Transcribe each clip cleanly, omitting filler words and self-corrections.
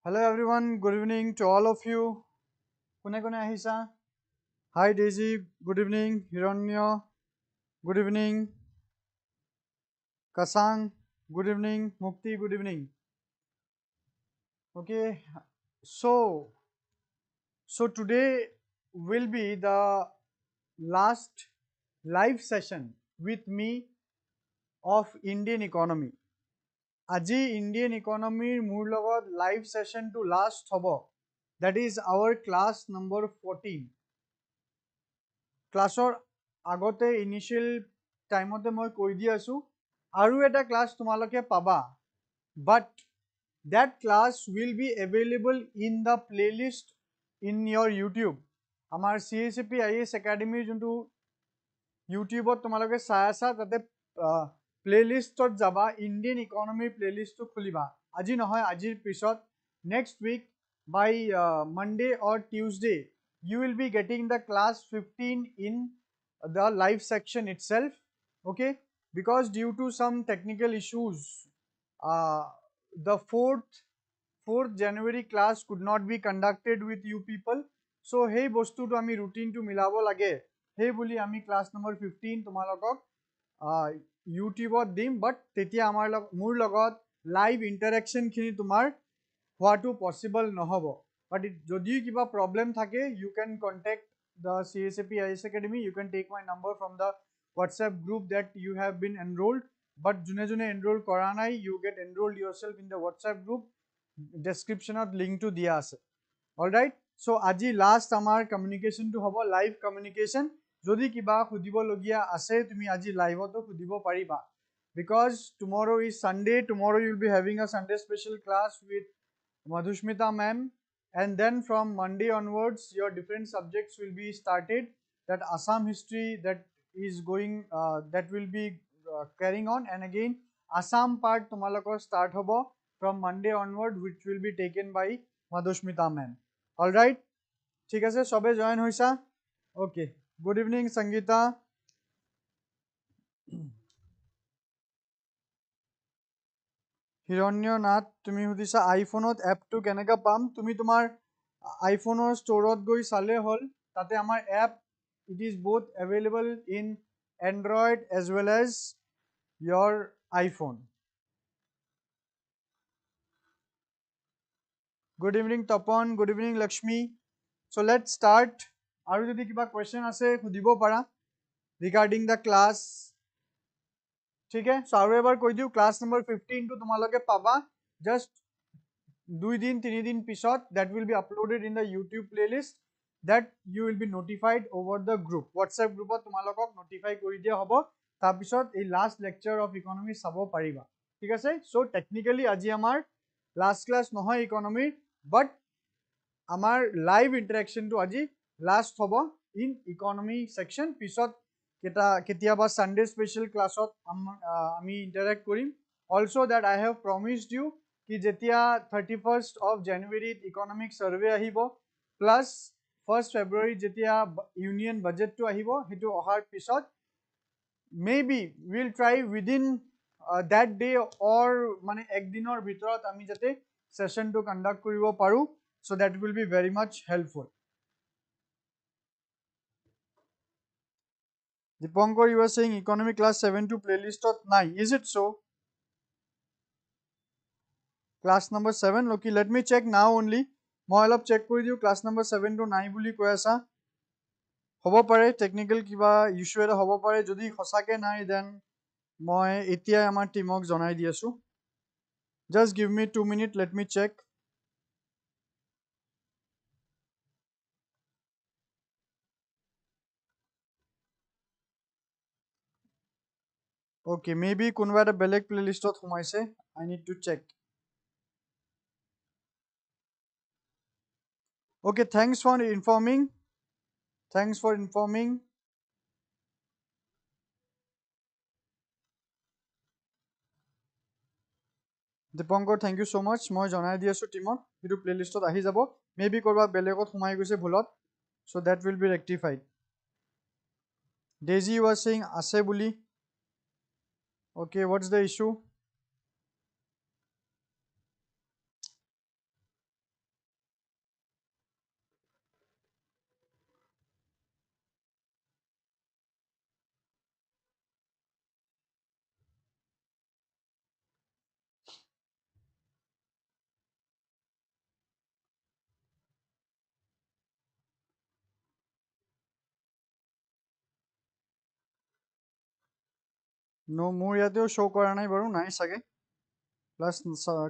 Hello everyone, good evening to all of you. Kune kune ahisa? Hi Daisy, good evening. Hiranyo, good evening. Kasang, good evening. Mukti, good evening. Okay, so today will be the last live session with me of Indian economy. Aji Indian economy মোৰ লগত live session to last hobo. That is our class number 14. Classor agote initial time ote moi koi di asu aru eta class tumaloke paba, but that class will be available in the playlist in your YouTube. Amar CACP IAS Academy juntu YouTube ot tumaloke sai asa tate playlist ot jaba Indian economy playlist to khuliba. Aji nohoy ajir pisot next week by Monday or Tuesday you will be getting the class 15 in the live section itself. Okay, because due to some technical issues the 4th January class could not be conducted with you people. So hey bostu to ami routine to milabo lage, hey buli ami class number 15 tumalokok YouTube ot dim, but tetia amar mur logot live interaction khini tumar hoato possible nohobo. But jodi kiba problem thake, you can contact the CACP IAS Academy. You can take my number from the WhatsApp group that you have been enrolled. But june enroll kora nai, you get enrolled yourself in the WhatsApp group. Description of link to dia ase. All right, so aji last amar communication to hobo live communication. Jodi kiba khudibo logia ase tumi aji live to khudibo pariba, because tomorrow is Sunday. Tomorrow you will be having a Sunday special class with Madhushmita ma'am, and then from Monday onwards your different subjects will be started. That Assam history that is going that will be carrying on, and again Assam part tumaloko start hobo from Monday onward, which will be taken by Madhushmita ma'am. All right, thik ase sobe join hoisa. Okay, good evening Sangeeta. Hiranyo Nath, তুমি সুধিছা আইফোনত এপটো কেনেকা পাম? তুমি তোমাৰ আইফোনৰ ষ্টৰত গৈ চালে হ'ল, তাতে আমাৰ app it is both available in Android as well as your iPhone. Good evening Tapan, good evening Lakshmi. So let's start. Aru jodi kiba question ase khudibo para regarding the class. ठीक है, so aru ebar koi diu class number 15 to tumaloke paba just 2 din 3 din pisot, that will be uploaded in the YouTube playlist, that you will be notified over the group. WhatsApp group tumalokok notify kori dia hobo, tar pisot ei last lecture of economy sabo pariba. ठीक আছে, so technically aji amar last class nohoy economy, but amar live interaction to aji last hobo in economy section. Pisot ketiaba Sunday special class ot ami interact korim. Also that I have promised you ki jetia 31st of January economic survey ahibo plus 1st February jetia union budget to ahibo, hetu ohar pisot maybe we'll try within that day or mane ek dinor bhitorot ami jate session to conduct koribo paru, so that will be very much helpful. Dipankar, you are saying economy class 7 to playlist of 9. Is it so? Class number 7. Okay, let me check now only. Moi alop check kori diu class number 7 to 9 buli koi asa. Hobo pare technical kiba issue eta hobo pare, jodi khosake nai then moi etia amar teamok jonai di asu. Just give me 2 minutes, let me check. Okay, maybe kunba eta beleg playlist ot humaise. I need to check. Okay, thanks for informing. Thanks for informing. Dipankar, thank you so much. Moi jonai di asu teamok etu playlist ot ahi jabo. Maybe korba belegot humai goise bholot, so that will be rectified. Daisy was saying ase buli. Okay, what's the issue? No, more yateও show কৰা নাই বাৰু, নাই চাগে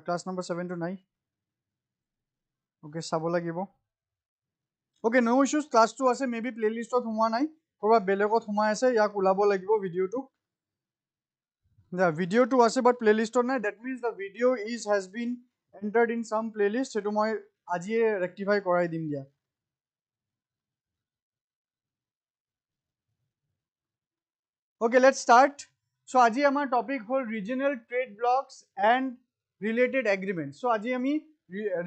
class number 7 to নাই. Okay, চাব লাগিব. Okay, no issues, class 2 আছে, maybe playlist ত সোমোৱা নাই, কৰবা বেলেগত সোমাই আছে, ইয়াক ওলাব লাগিব ভিডিওটো. The video to আছে but playlist ত নাই, that means the video has been entered in some playlist, সেটো মই আজিয়ে rectify কৰাই দিম দিয়া. Okay, let's start. So আজি আমাৰ topic hall regional trade blocks and related agreements. So আজি আমি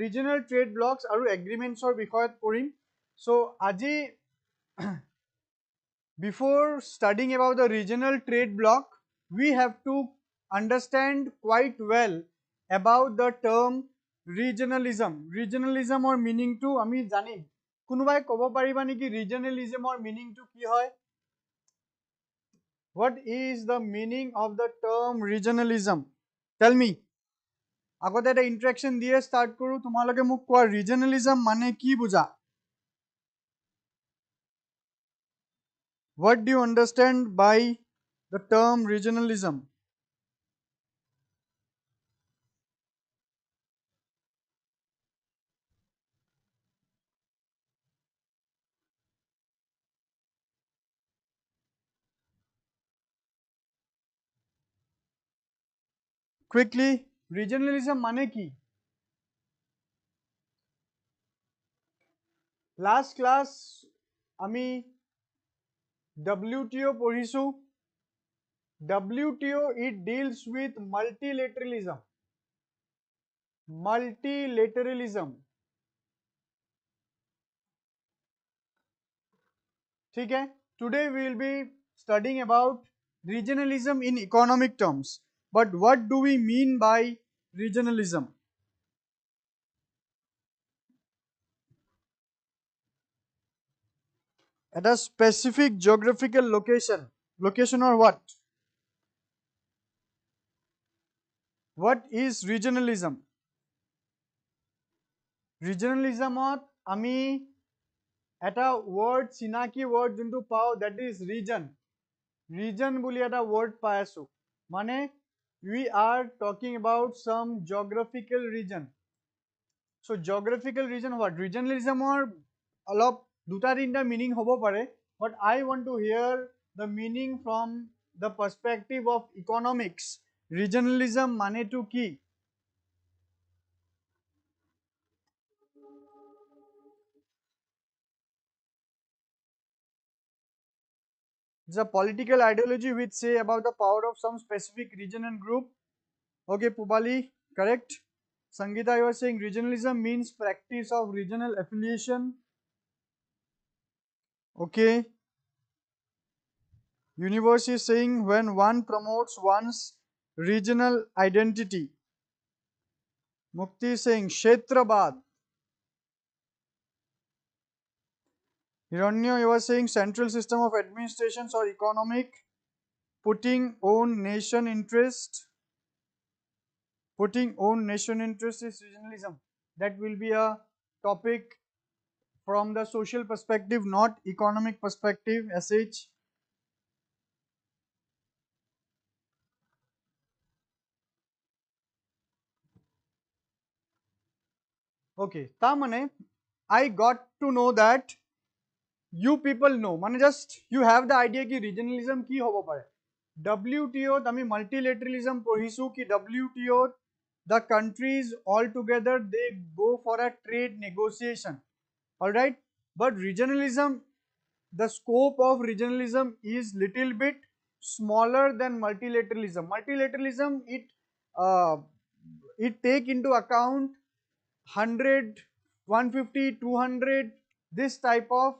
regional trade blocks আৰু agreements ৰ বিষয়ত পঢ়িম. So আজি before studying about the regional trade bloc, we have to understand quite well about the term regionalism. Regionalism or meaning to আমি জানিম. কোনোবাই ক'ব পাৰিবা নেকি regionalism or meaning to কি হয়? What is the meaning of the term regionalism? Tell me. আগতে এটা ইন্ট্ৰডাকশন দিয়ে স্টাৰ্ট কৰো, তোমালোকে মোক কোৱা regionalism মানে কি বুজা? What do you understand by the term regionalism? Quickly, regionalism মানে কি? Last class আমি WTO পঢ়িছো. WTO, it deals with multilateralism. Multilateralism. ठीक है? Today we will be studying about regionalism in economic terms. But what do we mean by regionalism? At a specific geographical location. Location or what? What is regionalism? Regionalismত আমি এটা word, চিনাকি word যোনটো পাও, that is region. Region বুলি এটা word পাই আছো. মানে we are talking about some geographical region. So geographical region what? Regionalism or অলপ দুটা তিনটা meaning হ'ব পাৰে, but I want to hear the meaning from the perspective of economics. Regionalism মানে to কি? It's a political ideology which say about the power of some specific region and group. Okay, Pubali, correct. Sangeeta, you are saying regionalism means practice of regional affiliation. Okay. Universe is saying when one promotes one's regional identity. Mukti is saying Kshetrabad. Hiranya, you are saying central system of administrations or economic, putting own nation interest. Putting own nation interest is regionalism. That will be a topic from the social perspective, not economic perspective. SH. Okay, tamane I got to know that you people know, mane just you have the idea ki regionalism ki hobo pare. WTO ami multilateralism পঢ়িছো ki WTO the countries all together they go for a trade negotiation, all right, but regionalism, the scope of regionalism is little bit smaller than multilateralism. Multilateralism it take into account 100, 150, 200 this type of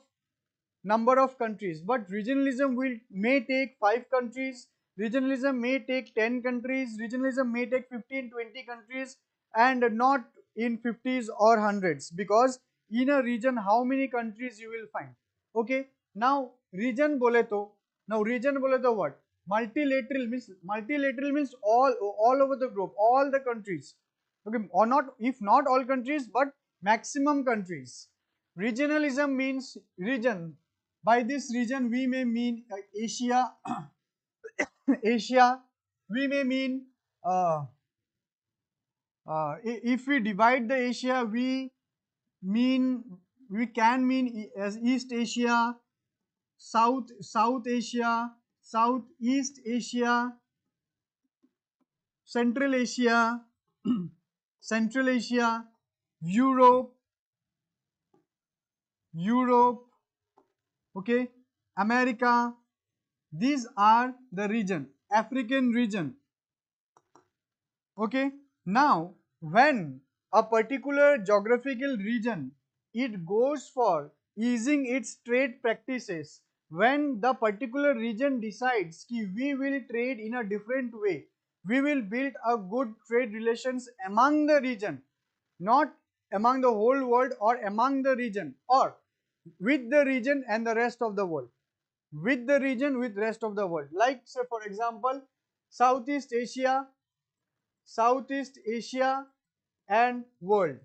number of countries, but regionalism may take 5 countries, regionalism may take 10 countries, regionalism may take 15, 20 countries, and not in 50s or 100s, because in a region how many countries you will find. Okay, now region bole to what? Multilateral means all over the globe, all the countries. Okay, or not, if not all countries, but maximum countries. Regionalism means region. By this region we may mean Asia, Asia, we may mean if we divide the Asia, we can mean as East Asia, South Asia, Southeast Asia, Central Asia, Central Asia, Europe, okay, America. These are the region, African region. Okay. Now, when a particular geographical region, it goes for easing its trade practices, when the particular region decides that we will trade in a different way, we will build a good trade relations among the region, not among the whole world or among the region, or with the region and the rest of the world, with the region with rest of the world. Like say for example, Southeast Asia, and world.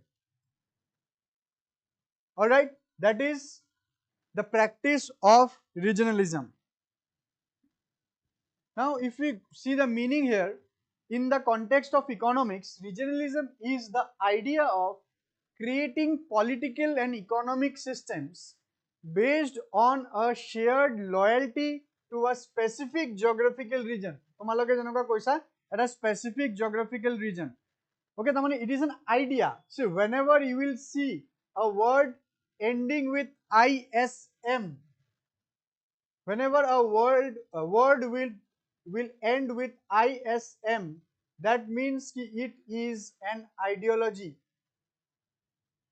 Alright, that is the practice of regionalism. Now, if we see the meaning here, in the context of economics, regionalism is the idea of creating political and economic systems based on a shared loyalty to a specific geographical region. তোমালোকে যেনেকুৱা কৈছা এটা specific geographical region. Okay, it is an idea. So whenever you will see a word ending with ISM, whenever a word will end with ISM, that means it is an ideology.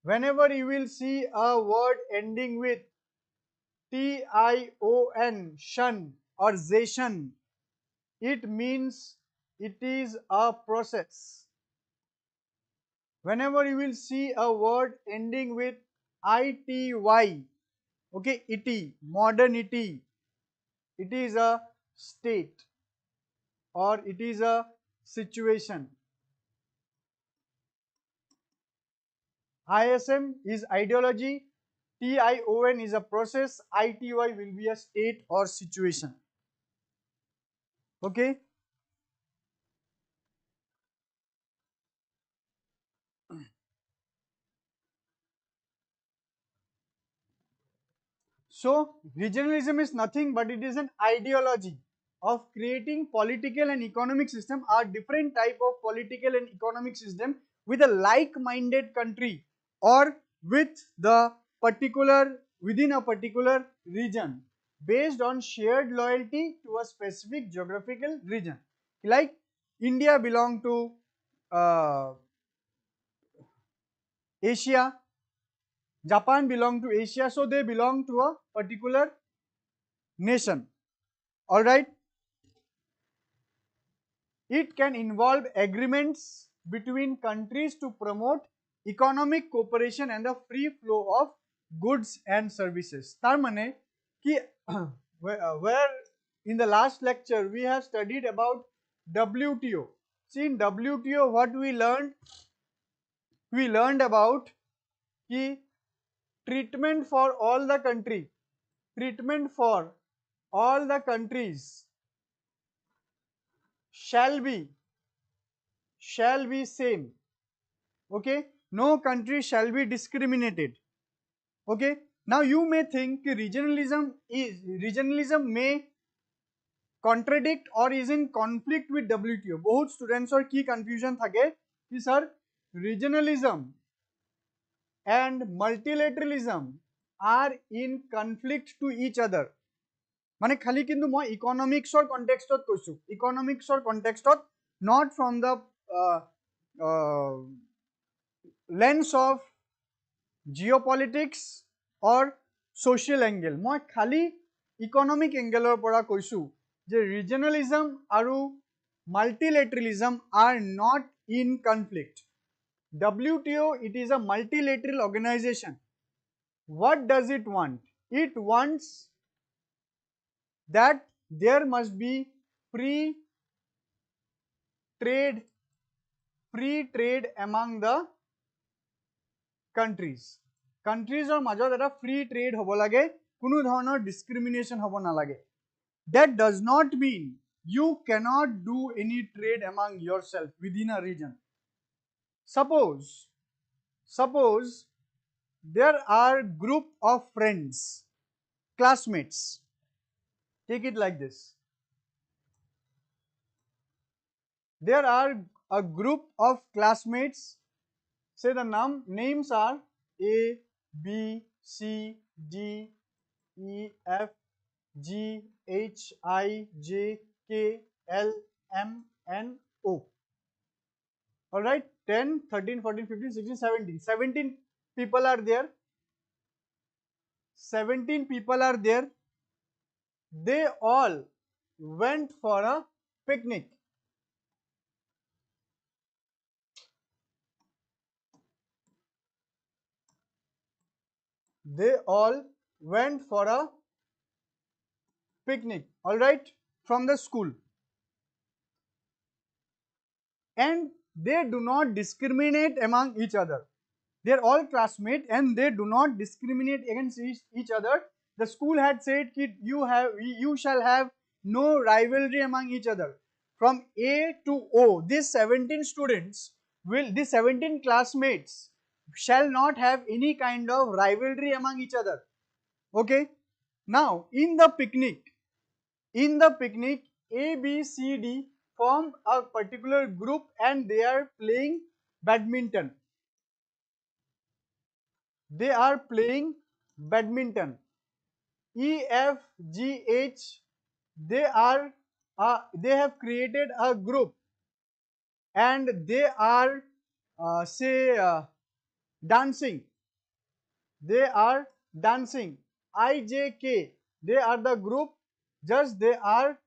Whenever you will see a word ending with TION, shun or zation, it means it is a process. Whenever you will see a word ending with ITY, okay, ity, modernity, it is a state or it is a situation. ISM is ideology, TION is a process, ITY will be a state or situation. Okay. So regionalism is nothing but it is an ideology of creating political and economic system or different type of political and economic system with a like-minded country or with the particular within a particular region based on shared loyalty to a specific geographical region. Like India belong to Asia, Japan belong to Asia, so they belong to a particular nation. All right. It can involve agreements between countries to promote economic cooperation and the free flow of goods and services. Tar mane ki where in the last lecture we have studied about WTO. See, in WTO what we learned? We learned about ki treatment for all the countries shall be same. Okay, no country shall be discriminated. Okay, now you may think regionalism may contradict or is in conflict with WTO. बहुत students और की confusion থাকে कि sir regionalism and multilateralism are in conflict to each other. মানে খালি কিন্তু মই ইকনমিক্সৰ কনটেক্সটত কৈছো, ইকনমিক্সৰ কনটেক্সটত, not from the lens of geopolitics or social angle. মই খালি ইকনমিক এংগেলৰ পৰা কৈছো যে regionalism আৰু multilateralism are not in conflict. WTO, it is a multilateral organization. What does it want? It wants that there must be free trade among the countries. Countries or major that are free trade hobo lage, kuno dhoroner discrimination hobo nalage. That does not mean you cannot do any trade among yourself within a region. Suppose there are group of friends, classmates. Take it like this. There are a group of classmates. Say the names are A, B, C, D, E, F, G, H, I, J, K, L, M, N, O. Alright, 10, 13, 14, 15, 16, 17. 17 people are there. 17 people are there. They all went for a picnic. They all went for a picnic, alright, from the school. And they do not discriminate among each other. They are all classmates and they do not discriminate against each other. The school had said that you shall have no rivalry among each other. From A to O, these 17 students these 17 classmates shall not have any kind of rivalry among each other. Okay. Now in the picnic, A, B, C, D form a particular group and they are playing badminton. They are playing badminton. E, F, G, H, they have created a group and they are dancing. They are dancing. I, J, K, they are the group, just they are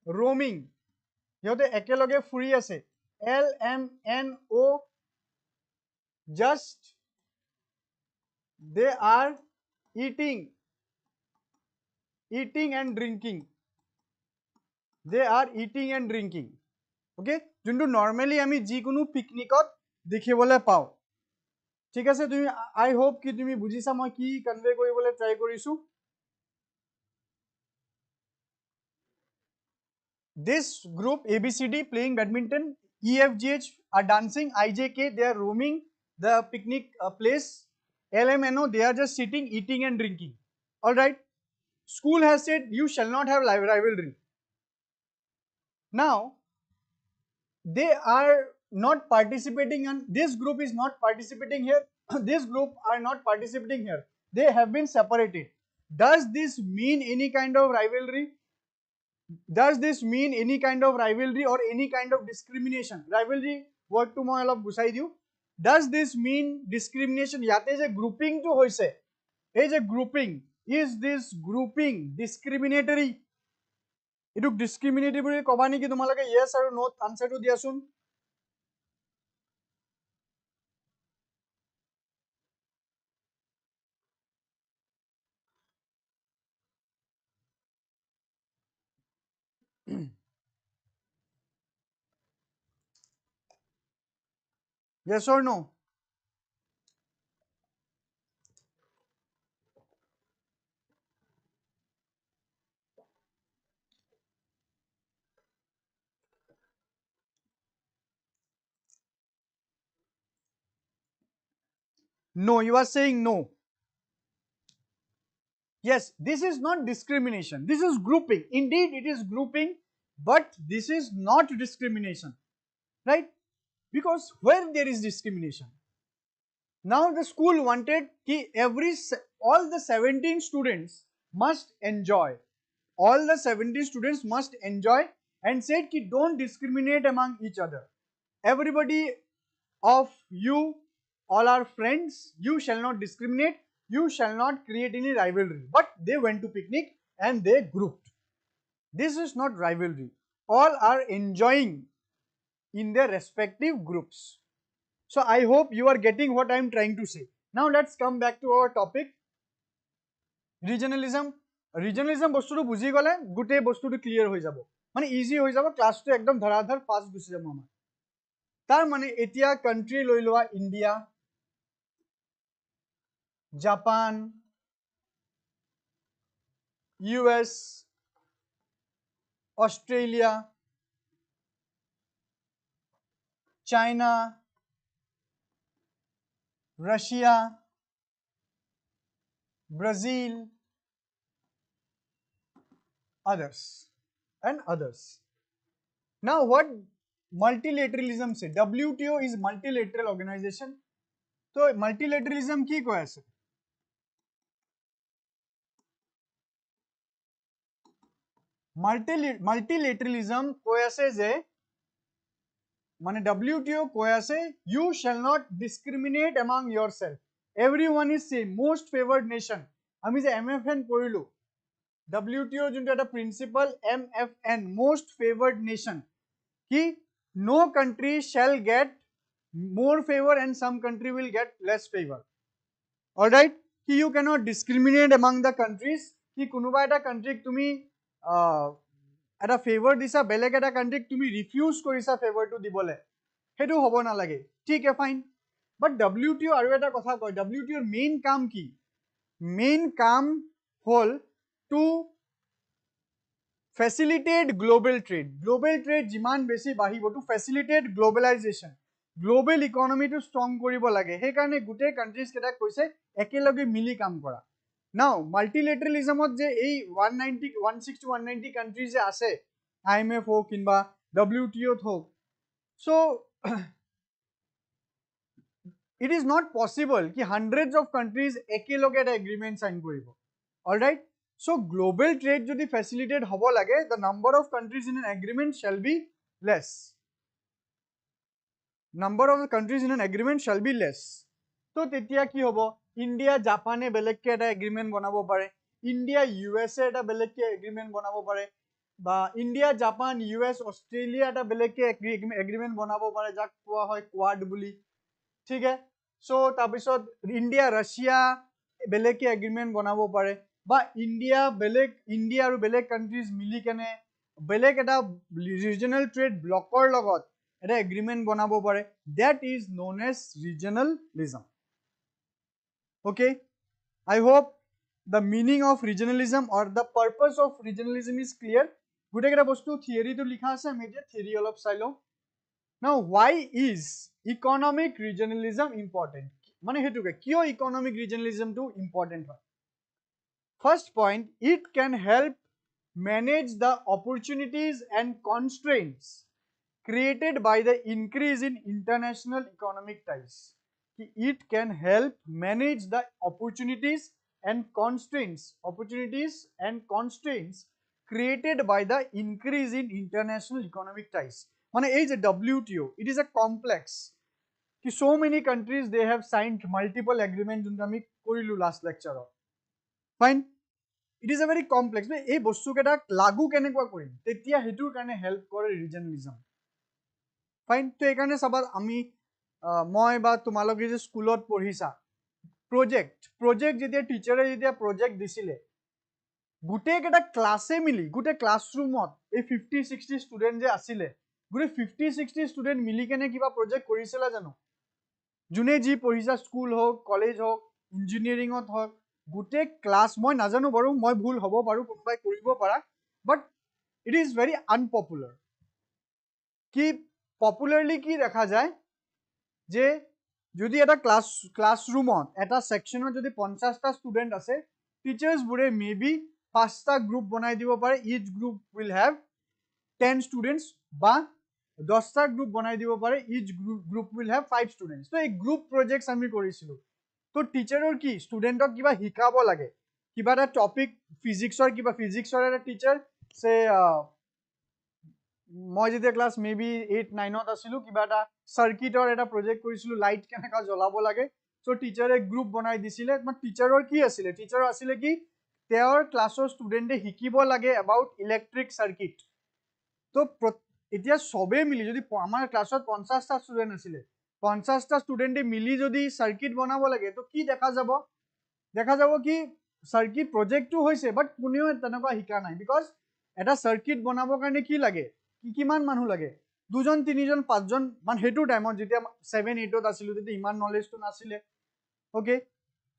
roaming. সিহঁতে একেলগে ফুৰি আছে. L, M, N, O, just they are eating and drinking. They are eating and drinking. Okay, যোনটো normally আমি যিকোনো পিকনিকত দেখিবলৈ পাওঁ. ঠিক আছে, তুমি আই হোপ কি তুমি বুজিছা মই কি কনভে কৰিবলৈ ট্ৰাই কৰিছো. This group ABCD playing badminton, EFGH are dancing, IJK they are roaming the picnic place, LMNO they are just sitting, eating and drinking. All right, school has said you shall not have rivalry. Now they are not participating and this group is not participating here. This group are not participating here. They have been separated. Does this mean any kind of rivalry? Does this mean any kind of rivalry or any kind of discrimination? Rivalry word to moi olop busai diu. Does this mean discrimination? Yate je grouping to hoise. Is a grouping. Is this grouping discriminatory? Iduk discriminatory boli koba niki tumalage yes or no answer to diasun. Yes or no? No, you are saying no. Yes, this is not discrimination. This is grouping. Indeed, it is grouping, but this is not discrimination, right? Because where there is discrimination, now the school wanted ki all the 17 students must enjoy. All the 17 students must enjoy and said ki don't discriminate among each other. Everybody of you all are friends. You shall not discriminate. You shall not create any rivalry. But they went to picnic and they grouped. This is not rivalry. All are enjoying in their respective groups. So I hope you are getting what I am trying to say. Now let's come back to our topic. Regionalism. Regionalism বস্তুটো বুজি গলে গোটে বস্তুটো clear হৈ যাব, মানে easy হৈ যাব, ক্লাসটো একদম ধৰাধৰ ফাস্ট গুছি যাব আমাৰ. তাৰ মানে এতিয়া কান্ট্ৰি লৈ লোৱা India, Japan, US, Australia, China, Russia, Brazil, others and others. Now what multilateralism say? WTO is multilateral organization. So multilateralism ki koi ase? Multilateralism koi ase je মানে WTO কৈ আছে you shall not discriminate among yourself, everyone is same, most favored nation. আমি যে MFN পঢ়িলো WTO যোনটো এটা principal MFN, most favored nation, কি no country shall get more favor and some country will get less favor. All right, কি you cannot discriminate among the countries, কি কোনোবা এটা কান্ট্ৰিক তুমি এটা ফেভাৰ দিছা, বেলেগ এটা কান্ট্ৰিক তুমি ৰিফিউজ কৰিছা ফেভাৰটো দিবলৈ, সেইটো হ'ব নালাগে, ঠিক আছে ফাইন। বাট WTO আৰু এটা কথা কয়, WTO মেইন কাম কি? মেইন কাম হ'ল to facilitate global trade. Global trade যিমান বেছি বাঢ়িব, টু ফেচিলিটেট গ্লোবেলাইজেশ্যন, গ্লোবেল ইকনমিটো ষ্ট্ৰং কৰিব লাগে, সেইকাৰণে গোটেই কাণ্ট্ৰিজ কেইটাক কৈছে একেলগে মিলি কাম কৰা। নাও মাল্টিলেটাৰেলিজমত যে এই 160 190 কাণ্ট্ৰিজ যে আছে, IMF হোক কিংবা WTOত হোক, so it is not possible ki hundreds of countries ekeloge eta agreement sign koribo. All right, so global trade jodi facilitate hobo lage, the number of countries in an agreement shall be less. Number of countries in an agreement shall be less. So tetia ki hobo, India Japan e belek ke eta agreement banabo pare, India USA eta belek ke agreement banabo pare, ba India Japan US Australia eta belek ke agreement banabo pare, jak koa hoy quad buli, ঠিক আছে। So তাৰপিছত India Russia বেলেগে agreement বনাব পাৰে, বা India আৰু বেলেগ countries মিলি কেনে বেলেগ এটা ৰিজনেল ট্ৰেড ব্লকৰ লগত এটা এগ্ৰিমেণ্ট বনাব পাৰে, that is non age regionalism. Okay, I hope the meaning of regionalism or the purpose of regionalism is clear. গোটেইকেইটা বস্তু থিয়ৰিটো লিখা আছে, আমি এতিয়া থিয়ৰি অলপ চাই লওঁ। Now, why is economic regionalism important? মানে হেতুকে কিয় economic regionalism to important হয়? First point, it can help manage the opportunities and constraints created by the increase in international economic ties. It can help manage the opportunities and constraints created by the increase in international economic ties. মানে এই যে WTO, it is a complex, ki so many countries they have signed multiple agreements, যোনটো আমি কৰিলো last lecture. Fine, it is a very complex, এই বস্তু কেইটা লাগু কেনেকুৱা কৰিম, তেতিয়া হেতুৰ কাৰণে হেল্প কৰে ৰিজনেলিজম। ফাইন, তো এইকাৰণে চাবা আমি মই বা তোমালোকে যে স্কুলত পঢ়িছা প্ৰজেক্ট যেতিয়া টিচাৰে যেতিয়া প্ৰজেক্ট দিছিলে, গোটেই কেইটা ক্লাছে মিলি গোটেই ক্লাছৰুমত এই 50-60 ষ্টুডেণ্ট যে আছিলে, গোটেই 50-60 ষ্টুডেণ্ট মিলি কেনে কিবা প্ৰজেক্ট কৰিছিলে জানো? যোনে যি পঢ়িছা, স্কুল হওক, কলেজ হওক, ইঞ্জিনিয়াৰিঙত হওক, গোটেই ক্লাছ, মই নাজানো বাৰু, মই ভুল হ'ব পাৰোঁ, কোনোবাই কৰিব পাৰা, but it is very unpopular. কি পপুলাৰলি কি দেখা যায় যে যদি এটা ক্লাছৰুমত এটা ছেকশ্যনত যদি 50টা ষ্টুডেণ্ট আছে, টিচাৰ্ছবোৰে মে বি 5টা গ্ৰুপ বনাই দিব পাৰে, ইচ গ্ৰুপ উইল হেভ 10 ষ্টুডেণ্টছ, বা 10টা গ্ৰুপ বনাই দিব পাৰে, ইচ গ্ৰুপ উইল হেভ 5 ষ্টুডেণ্টছ। তো এই গ্ৰুপ প্ৰজেক্টছ আমি কৰিছিলোঁ। তো টিচাৰৰ কি, ষ্টুডেণ্টক কিবা শিকাব লাগে, কিবা এটা টপিক, ফিজিক্সৰ এটা টিচাৰ চে, মই যেতিয়া ক্লাছ মে বি 8-9ত আছিলোঁ, কিবা এটা চাৰ্কিটৰ এটা প্ৰজেক্ট কৰিছিলোঁ, লাইট কেনেকুৱা জ্বলাব লাগে। চ' টিচাৰে গ্ৰুপ বনাই দিছিলে। টিচাৰৰ কি আছিলে, টিচাৰৰ আছিলে কি, তেওঁৰ ক্লাছৰ ষ্টুডেণ্টে শিকিব লাগে এবাউট ইলেক্ট্ৰিক চাৰ্কিট। তো এতিয়া চবেই মিলি, যদি আমাৰ ক্লাছত 50টা ষ্টুডেণ্ট আছিলে, 50টা ষ্টুডেণ্টে মিলি যদি চাৰ্কিট বনাব লাগে, তো কি দেখা যাব কি চাৰ্কিট প্ৰজেক্টটো হৈছে, বাট কোনেও তেনেকুৱা শিকা নাই। বিকজ এটা চাৰ্কিট বনাবৰ কাৰণে কি লাগে, কিমান মানুহ লাগে, 2জন 3জন 5জন, মানে সেইটো টাইমত যেতিয়া 7-8ত আছিলোঁ, তেতিয়া ইমান নলেজটো নাছিলে। অ'কে,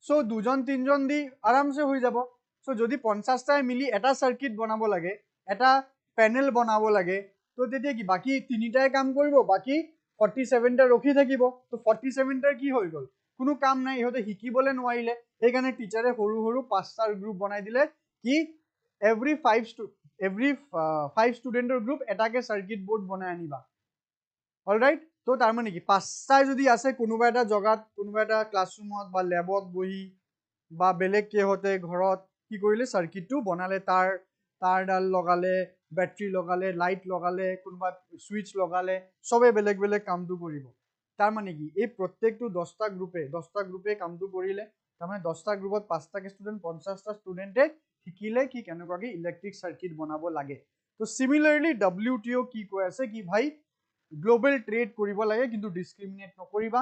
চ' 2জন 3জন দি আৰামছে হৈ যাব। চ' যদি 50টাই মিলি এটা চাৰ্কিট বনাব লাগে, এটা পেনেল বনাব লাগে তো তেতিয়া কি বাকি তিনিটাই কাম কৰিব বাকি 47টা ৰখি থাকিব তো 47টাৰ কি হৈ গ'ল কোনো কাম নাই ইহঁতে শিকিবলৈ নোৱাৰিলে সেইকাৰণে টিচাৰে সৰু সৰু 5টাৰ গ্ৰুপ বনাই দিলে কি এভৰি 5 ষ্টুডেণ্টৰ গ্ৰুপ এটাকে সাৰ্কিট বোৰ্ড বনাই আনিবা অলৰাইট তো তাৰ মানে কি 5টাই যদি আছে কোনোবা এটা জগাত কোনোবা এটা ক্লাছৰুমত বা ল্যাবত বহি বা বেলেগ কেহতে ঘৰত কি কৰিলে সাৰ্কিটটো বনালে তারডাল লগালে ব্যাটারি লগালে লাইট লগালে কোনোবা সুইচ লগালে সবে বেলেগ বেলেগ কামটো কৰিব তাৰ মানে কি এই প্ৰত্যেকটো 10টা গ্ৰুপে কামটো কৰিলে তাৰ মানে 10টা গ্ৰুপত 5টা ষ্টুডেণ্ট 50টা ষ্টুডেণ্টে শিকিলে কি কেনেকুৱাকে ইলেক্ট্ৰিক সাৰ্কিট বনাব লাগে তো সিমিলাৰলি WTO কি কৈ আছে কি ভাই গ্লোবেল ট্ৰেড কৰিব লাগে কিন্তু ডিসক্ৰিমিনেট নকৰিবা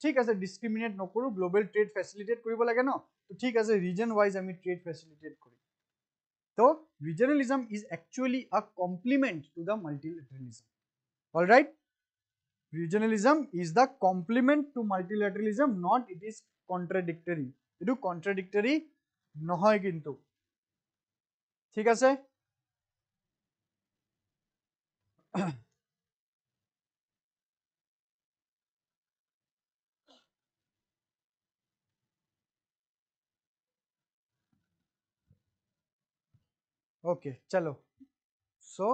ঠিক আছে ডিসক্ৰিমিনেট নকৰো গ্লোবেল ট্ৰেড ফেসিলিটেট কৰিব লাগে ন তো ঠিক আছে ৰিজন ওয়াইজ আমি ট্ৰেড ফেসিলিটেট কৰিম তো regionalism is actually a complement to the multilateralism alright regionalism is the complement to multilateralism not it is contradictory এটো কন্ট্ৰাডিক্টৰি নহয় কিন্তু ঠিক আছে ओके चलो सो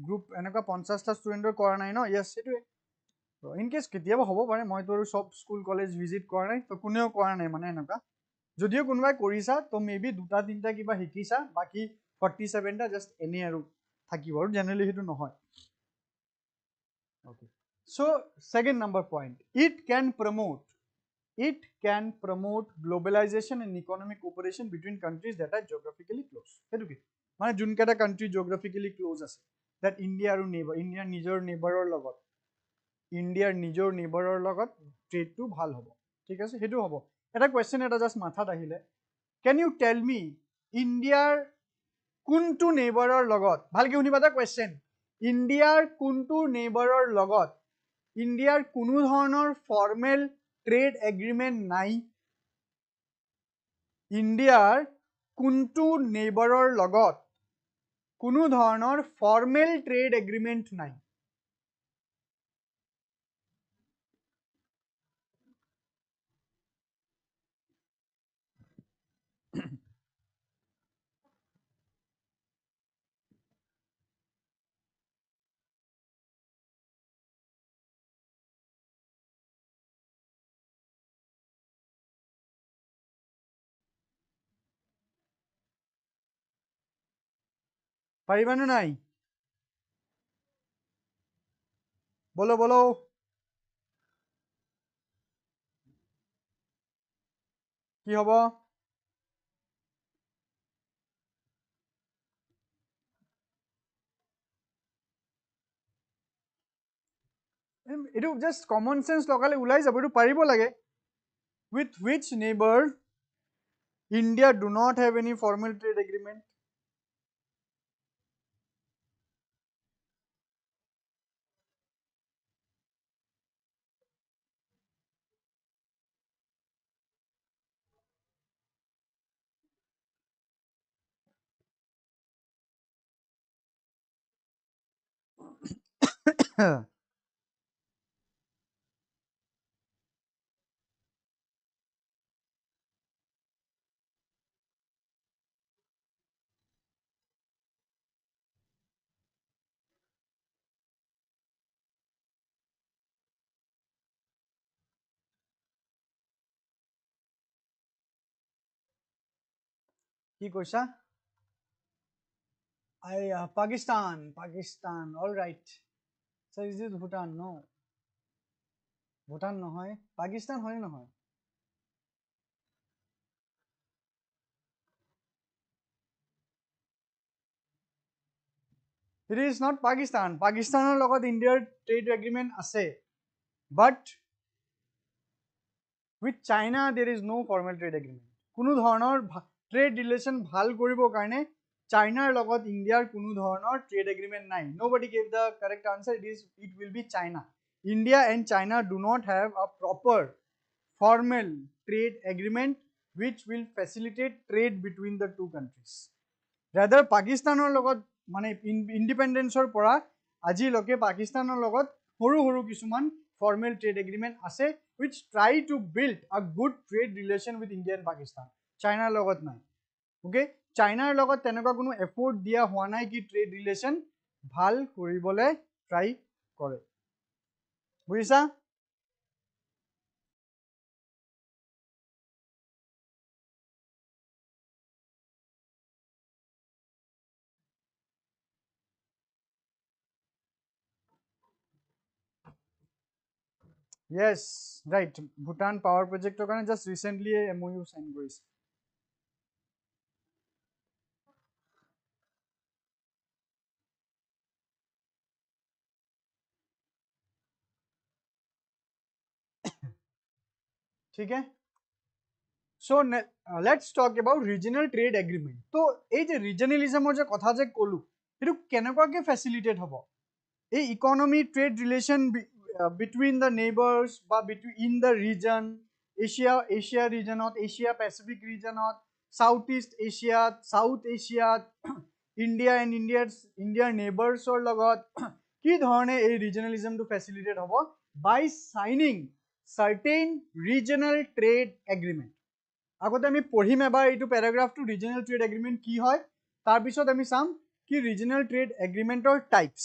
ग्रुप এনেকা 50টা ষ্টুডেন্টৰ কৰা নাই ন यस এটোৱে তো ইন কেস কেতিয়াবা হ'ব পাৰে মই তো সব স্কুল কলেজ ভিজিট কৰা নাই তো কোনেও কৰা নাই মানে এনেকা যদিও কোনোবাই কৰিছা তো মেবি দুটা তিনটা কিবা শিকিছা বাকি 47টা জাস্ট এনে আৰু থাকিব আৰু জেনাৰেলি হেতু নহয় okay so second number point it can promote globalization and economic cooperation between countries that are geographically close হেতু কি মানে যোন কেটা কান্ট্ৰি জিওগ্ৰাফিক্যালি ক্লোজ আছে দ্যাট ইন্ডিয়া আৰু নেবাৰ ইন্ডিয়াৰ নিজৰ নেবাৰৰ লগত ট্ৰেডটো ভাল হ'ব ঠিক আছে হেতু হ'ব এটা কোৱেশ্চন এটা জাস্ট মাথাত আহিলে ক্যান ইউ টেল মি ইন্ডিয়াৰ কোনটো নেবাৰৰ লগত ভালকে শুনিবা এটা কোৱেশ্চন ইন্ডিয়াৰ কোনটো নেবাৰৰ লগত ইন্ডিয়াৰ কোনো ধৰণৰ ফৰ্মেল ট্ৰেড এগ্ৰিমেন্ট নাই ইন্ডিয়াৰ কোনটো নেবাৰৰ লগত কোনো ধৰণৰ ফৰ্মেল ট্ৰেড এগ্ৰিমেন্ট নাই পাৰিবানে নাই বলো বলো কি হ'ব এটো জাস্ট কমন সেন্স লগালে ওলাই যাব এটো পাৰিব লাগে with which neighbor India do not have any formal trade agreement কি কৈছা Pakistan all right so is it Bhutan no Bhutan নহয় Pakistan হয় নহয় it is not Pakistanৰ লগত ইণ্ডিয়াৰ ট্ৰেড এগ্ৰিমেন্ট আছে but with China there is no formal trade agreement কোনো ধৰণৰ ট্ৰেড ৰিলেশন ভাল কৰিবৰ কাৰণে চাইনাৰ লগত ইণ্ডিয়াৰ কোনো ধৰণৰ ট্ৰেড এগ্ৰিমেন্ট নাই nobody gave the correct answer it will be China India and China do not have a proper formal trade agreement which will facilitate trade between the two countries rather Pakistanৰ লগত মানে ইণ্ডিপেণ্ডেন্সৰ পৰা আজিলৈকে পাকিস্তানৰ লগত সৰু সৰু কিছুমান ফৰ্মেল ট্ৰেড এগ্ৰিমেণ্ট আছে which try to build a good trade relation with India and Pakistan. চাইনাৰ লগত নাই, ওকে, চাইনাৰ লগত তেনেকুৱা কোনো এফৰ্ট দিয়া হোৱা নাই কি ট্ৰেড ৰিলেশ্যন ভাল কৰিবলৈ ট্ৰাই কৰে, বুজিছা? Yes, right. Bhutan power project কাৰণে just recently MOU sign কৰিছে. ठीक है? So let's talk about regional trade agreement. তো এই যে regionalism যে কথা যে কলো এটো কেনেকুৱাকে ফেসিলিটেট হ'ব? এই economy trade relation between the neighbors বা in the region, Asia regionত, Asia Pacific regionত, Southeast Asia, South Asia, India and Indiaৰ neighborsৰ লগত কি ধৰণে এই regionalismটো ফেসিলিটেট হ'ব? By signing certain regional trade agreement. আগতে আমি পঢ়িম এবাৰ এইটো প্যাৰাগ্ৰাফটো ৰিজনাল ট্ৰেড এগ্ৰিমেন্ট কি হয়, তাৰ পিছত আমি চাম কি ৰিজনাল ট্ৰেড এগ্ৰিমেন্টৰ টাইপস,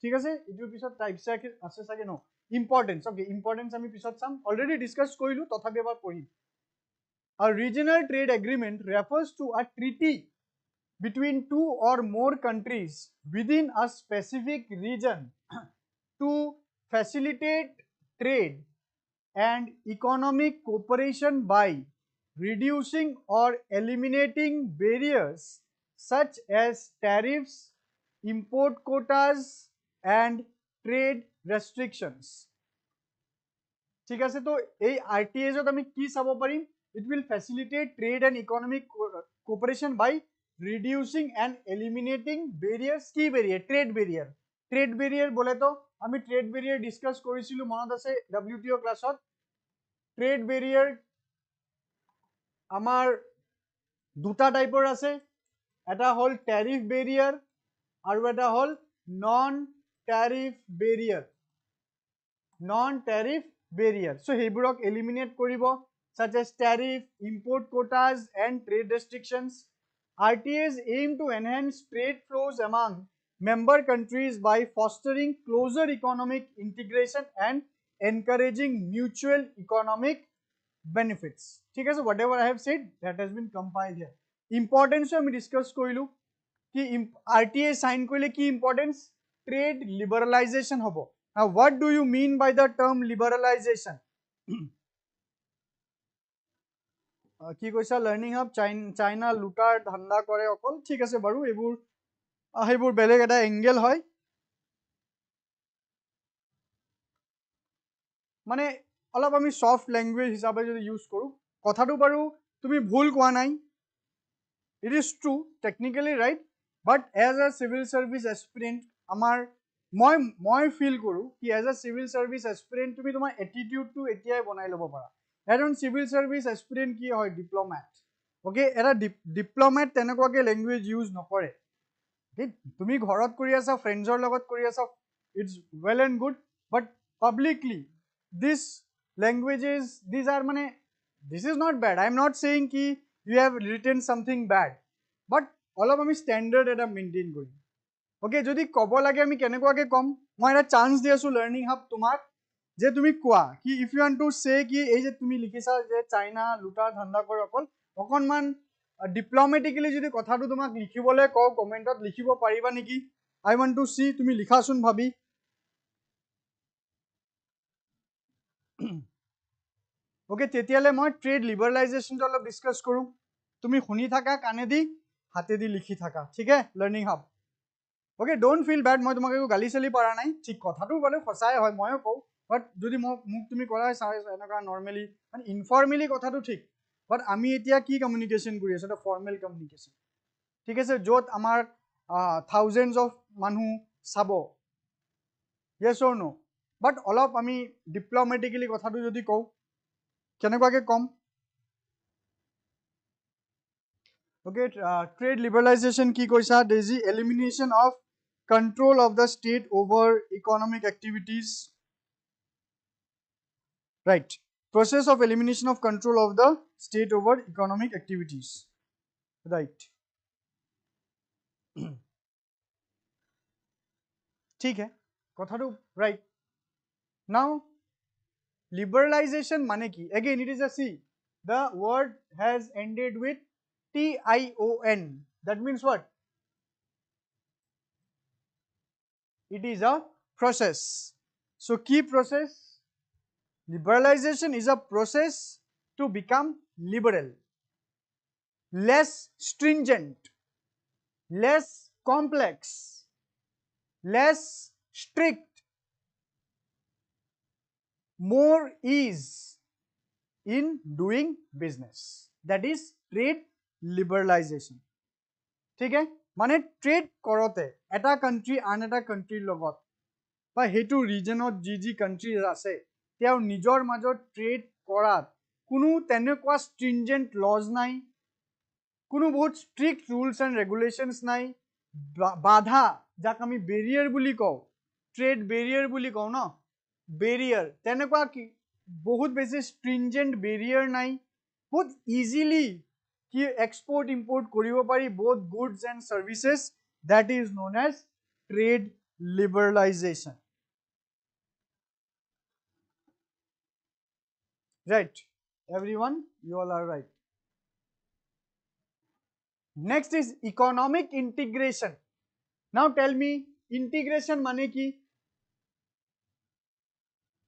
ঠিক আছে? এইটোৰ পিছত টাইপস আছে চাগে ন, ইম্পৰ্টেন্স, ওকে, ইম্পৰ্টেন্স আমি পিছত চাম, অলৰেডি ডিসকাস কৰিলো, তথাপি এবাৰ পঢ়িম। A regional trade agreement refers to a treaty between two or more countries within a specific region to facilitate trade and economic cooperation by reducing or eliminating barriers such as tariffs, import quotas, and trade restrictions. ঠিক আছে, তো এই RTAs আমি কি চাব পাৰিম? It will facilitate trade and economic cooperation by reducing and eliminating barriers. কি barrier? Trade barrier. Trade barrier বলে তো আমি trade barrier ডিসকাস কৰিছিলো, মনত আছে WTO ক্লাছত? Trade barrier আমাৰ দুটা টাইপৰ আছে, এটা হল ট্যাৰিফ বেৰিয়াৰ আৰু এটা হল নন ট্যাৰিফ বেৰিয়াৰ। সো সেইবোৰক এলিমিনেট কৰিব, such as tariff, import quotas, and trade restrictions. RTAs aim to enhance trade flows among member countries by fostering closer economic integration and encouraging mutual economic benefits. ঠিক আছে, whatever I have said that has been compiled here. Importance আমি discuss কৰিলো কি RTA sign কৰিলে কি importance? Trade লিবাৰালাইজেশন হ'ব। Now what do you mean by the term liberalization? কি কৈছা লাৰ্নিং হাব? চাইনা লুটাৰ ধান্দা কৰে অকল, ঠিক আছে বাৰু, এইবোৰ বেলেগ এটা এংগেল হয়, মানে অলপ আমি সফট ল্যাঙ্গুৱেজ হিচাপে যদি ইউজ কৰো, কথাটো বাৰু তুমি ভুল কোৱা নাই, it is true technically right, but as a civil service aspirant আমাৰ মই ফিল কৰো কি as a civil service aspirant তুমি তোমাৰ এটিটিউডটো এতিয়াই বনাই ল'ব পাৰা। এজন civil service aspirant কি হয়? ডিপ্লোমেট, ওকে, এটা ডিপ্লোমেট তেনেকুৱাকে ল্যাঙ্গুৱেজ ইউজ নকৰে। তুমি ঘৰত কৰি আছা, ফ্ৰেণ্ডছৰ লগত কৰি আছা, it's well and good, but publicly this languages, these are মানে this is not bad, I am not saying ki you have written something bad, but অলপ আমি স্ট্যান্ডার্ড এটা মেইনটেইন কৰিম, ওকে? যদি কব লাগে আমি কেনেকুৱাকে কম, মই এটা চান্স দি আছো লাৰ্নিং হাব তোমাক যে তুমি কোৱা কি if U want to say কি এই যে তুমি লিখিছা যে চাইনা লুটাৰ ধান্দা কৰে অকণমান ডিপ্লোমেটিক্যালি যদি কথাটো তোমাক লিখিবলৈ কওঁ কমেন্টত লিখিব পাৰিবা নেকি? আই ৱান্ট টু সি, তুমি লিখাচোন ভাবি। ওকে, তেতিয়ালে মই ট্ৰেড লিবাৰালাইজেশনটো অলপ ডিসকাস কৰো, তুমি শুনি থাকা কানেদি হাতেদি লিখি থাকা, ঠিক আছে? Learning hub, okay, don't feel bad, মই তোমাক একো গালি চালি পাৰা নাই, ঠিক কথাটো বলে সঁচাই হয়, ময়ো কওঁ, বাট যদি মোক তুমি কৰা এনেকুৱা নৰ্মেলি মানে ইনফৰ্মেলি কথাটো ঠিক, বাট আমি এতিয়া কি কমিউনিকেশ্যন কৰি আছো? এটা ফৰ্মেল কমিউনিকেশ্যন, ঠিক আছে, য'ত আমাৰ থাউজেণ্ডছ অফ মানুহ চাব, ইয়েছ অৰ নো? বাট অলপ আমি ডিপ্লোমেটিক্যালি কথাটো যদি কওঁ কেনেকুৱাকে কম? Okay, trade liberalization ki koisa Daisy, elimination of control of the state over economic activities. Right. Process of elimination of control of the state over economic activities. Right. ठीक है কথাটো right. Now liberalization mane ki, again it is a C. The word has ended with TION. That means what? It is a process. So key process, liberalization is a process to become liberal, less stringent, less complex, less strict, more ease in doing business. That is trade liberalization. ठीक है माने trade करते एटा country आन एटा कंट्रीर লগত বা হেতু ৰিজনত যি country আছে তেও নিজৰ মাজত ট্ৰেড কৰাত কোনো তেনেকুৱা stringent laws নাই কোনো বহুত strict rules and regulations নাই বাধা যাক আমি বেৰিয়াৰ বুলি কওঁ ট্ৰেড বেৰিয়াৰ বুলি কওঁ ন বেৰিয়াৰ তেনেকুৱা কি বহুত বেছি stringent বেৰিয়াৰ নাই বহুত easily কি export import কৰিব পাৰি both goods and services. That is known as trade liberalization. Right, everyone, you all are right. Next is economic integration. Now tell me, integration mane ki?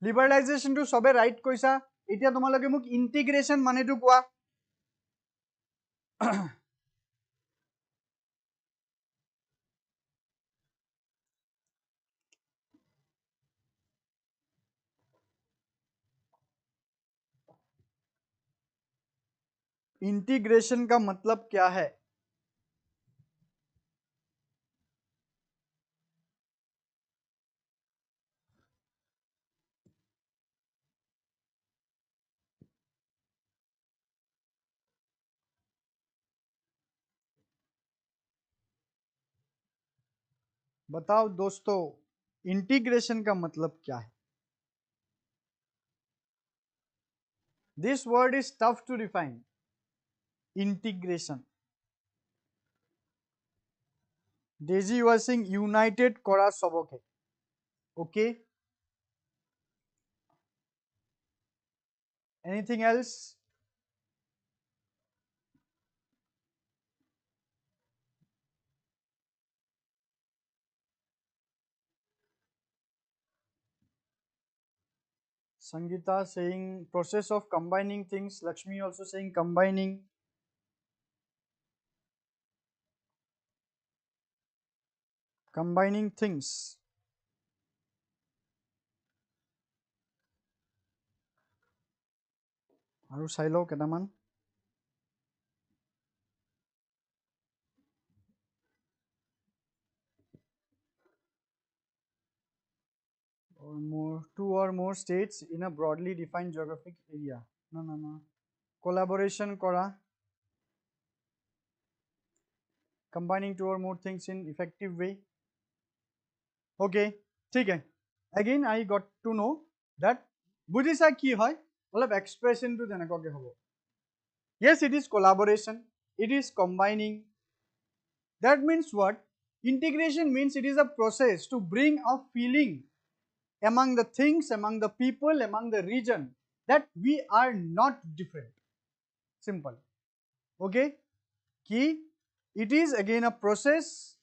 Liberalization to sobe right koisa. Etia tomaloke muk integration mane to koa. Integration का मतलब क्या है? बताओ दोस्तों, integration का मतलब क्या है? This word is tough to define. Integration. Daisy, you are saying united kora soboke. Okay. Anything else? Sangeeta saying process of combining things. Lakshmi also saying combining. Combining things. Aru sailo kedaman. Or more, two or more states in a broadly defined geographic area. No. Collaboration kora. Combining two or more things in effective way. Okay, ठीक है. Again, I got to know that बुझिसा की হয় অলপ expression to তেনেকুৱাকে হ'ব. Yes, it is collaboration. It is combining. That means what? Integration means it is a process to bring a feeling among the things, among the people, among the region that we are not different. Simple. Okay? Ki it is again a process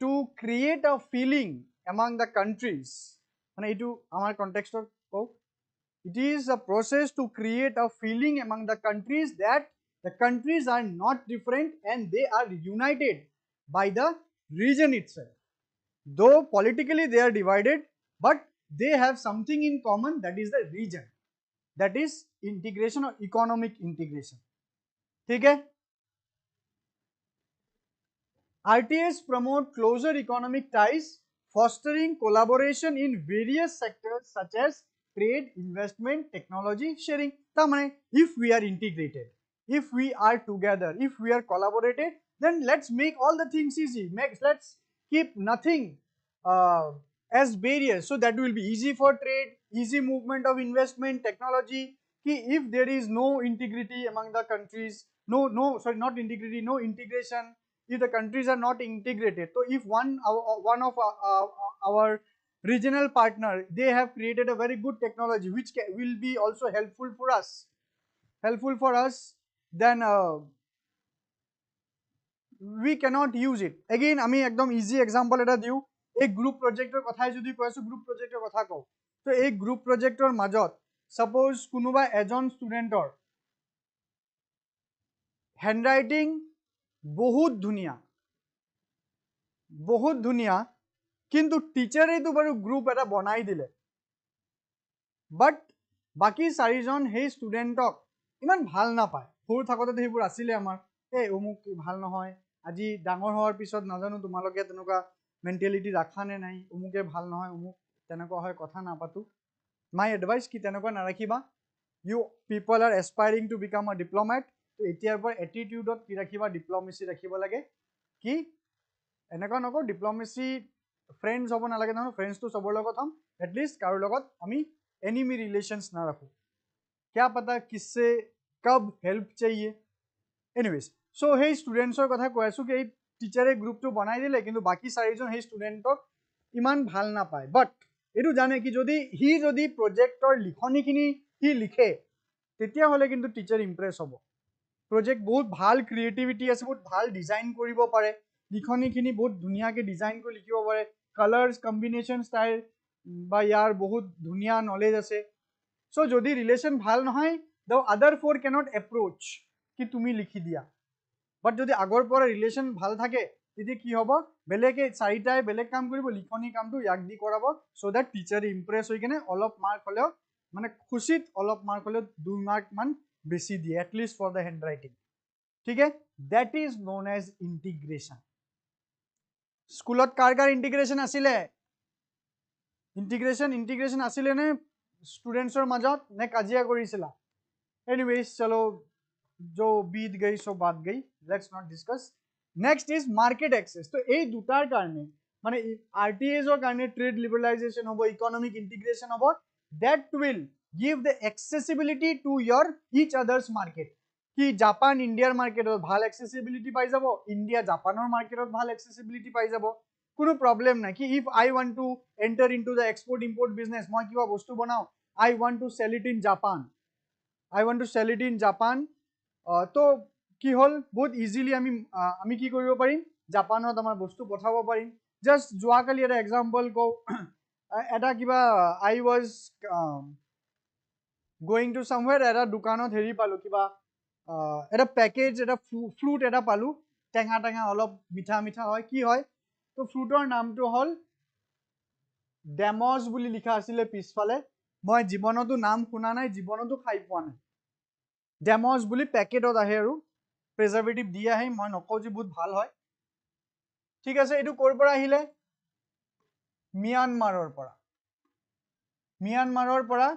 to create a feeling among the countries. মানে এইটো আমাৰ কনটেক্সটত কও. It is a process to create a feeling among the countries that the countries are not different and they are united by the region itself. Though politically they are divided, but they have something in common, that is the region. That is integration or economic integration. ठीक है? RTAs promote closer economic ties, fostering collaboration in various sectors such as trade, investment, technology sharing. Tamane, if we are integrated, if we are together, if we are collaborated, then let's make all the things easy. Let's keep nothing as barriers, so that will be easy for trade, easy movement of investment, technology. If there is no integrity among the countries, no integration, if the countries are not integrated, so if one of our regional partner, they have created a very good technology which will be also helpful for us, then we cannot use it. Again আমি একদম easy example এটা দিও, এই group প্ৰজেক্টৰ কথাই যদি কৈছো, group প্ৰজেক্টৰ কথা কও, তো এই গ্ৰুপ প্ৰজেক্টৰ মাজত সাপোজ কোনোবা এজন ষ্টুডেন্টৰ হ্যান্ডৰাইটিং বহুত ধুনিয়া, কিন্তু টিচাৰে তো বাৰু গ্ৰুপ এটা বনাই দিলে, বাট বাকি চাৰিজন সেই ষ্টুডেন্টক ইমান ভাল নাপায়। সৰু থাকোতে সেইবোৰ আছিলে আমাৰ, এই অমুক ভাল নহয়, আজি ডাঙৰ হোৱাৰ পিছত নাজানো তোমালোকে তেনেকুৱা মেন্টেলিটি ৰাখা নে নাই, অমুকে ভাল নহয়, অমুক তেনেকুৱা হয়, কথা নাপাতো। মাই এডভাইচ কি তেনেকুৱা নাৰাখিবা। You people are aspiring to become a diplomat, তো এতিয়াৰ পৰা এটিটিউডত কি ৰাখিবা, ডিপ্ল'মেচি ৰাখিব লাগে। কি এনেকুৱা নকওঁ ডিপ্ল'মেচি ফ্ৰেণ্ডছ হ'ব নালাগে নহয়, ফ্ৰেণ্ডছটো চবৰ লগত হ'ম, এটলিষ্ট কাৰো লগত আমি एनिमी रिलेशंस ना रखो, क्या पता किससे कब हेल्प चाहिए। एनीवेज, सो हे स्टूडेंट्सर कथा কৈ আছো कि टीचरे ग्रुप तो बनाई दिले, কিন্তু বাকি চাৰিজন हे स्टूडेंटक ইমান ভাল না পায়। বাট এটো জানে কি যদি প্ৰজেক্টৰ লিখনিখিনি হি লিখে, তেতিয়া হলে কিন্তু টিচাৰ ইমপ্ৰেস হ'ব। প্ৰজেক্ট বহুত ভাল ক্ৰিয়েটিভিটি আছে, বহুত ভাল ডিজাইন কৰিব পাৰে, লিখনিখিনি বহুত ধুনিয়াকে ডিজাইন কৰি লিখিব পাৰে, কালাৰ্স কম্বিনেশন ষ্টাইল বা ইয়াৰ বহুত ধুনিয়া নলেজ আছে। সো যদি রিলেশন ভাল নহয়, the other four cannot approach কি তুমি লিখি দিয়া। বাট যদি আগৰ পৰা ৰিলেশন ভাল থাকে, তেতিয়া কি হ'ব, বেলেগে চাৰিটাই বেলেগ কাম কৰিব, লিখনি কামটো ইয়াক দি কৰাব, সো দ্যাট টিচাৰ ইমপ্ৰেস হৈ কিনে অলপ মাৰ্ক হলেও, মানে খুশিত অলপ মাৰ্ক হলেও 2 মাৰ্ক মান বেছি দিয়ে, at least for the handwriting. ঠিক আছে, that is known as integration. স্কুলত কাৰ কাৰ ইন্টিগ্রেশন আছিলে? इंटीग्रेशन आसिले ने स्टूडेंट्सर मजत ने काजिया करिसिला? एनीवेज चलो, जो बीत गई सो बात गई, let's not discuss. Next is market access. तो এই দুটাৰ কাৰণে মানে আৰটিএছৰ কাৰণে ট্ৰেড লিবাৰালাইজেশন হ'ব, ইকোনমিক ইন্টিগ্ৰেশন হ'ব, that will give the accessibility to your each others market। কি জাপান ইন্ডিয়াৰ মাৰ্কেটত ভাল accessibility পাই যাব, ইন্ডিয়া জাপানৰ মার্কেটত ভাল accessibility পাই যাব, কোনো প্রবলেম নাই। কি if I want to enter into the export import business, মই কিবা বস্তু বনাও, I want to sell it in Japan, তো কি হল, বহুত ইজিলি আমি কি কৰিব পাৰিম, জাপানত আমাৰ বস্তু পঠাব পাৰিম। জাস্ট যোৱাকালি এটা এক্সাম্পল কও, এটা কিবা I was going to somewhere, এটা দোকানত হেৰি পালো, কিবা এটা পেকেজ, এটা ফ্ৰুট এটা পালো, টেঙা টেঙা অলপ মিঠা মিঠা হয়, কি হয়, তো ফ্ৰুটৰ নামটো হল ডেমজ বুলি লিখা আছিলে পিছফালে, মই জীৱনতো নাম শুনা নাই, জীৱনতো খাই পোৱা নাই। ডেমজ বুলি পেকেটত আহে আৰু প্ৰিজাৰ্ভেটিভ দি আহে, মই নকওঁ যে বহুত ভাল হয়। ঠিক আছে, এইটো ক'ৰ পৰা আহিলে? মিয়ানমাৰৰ পৰা।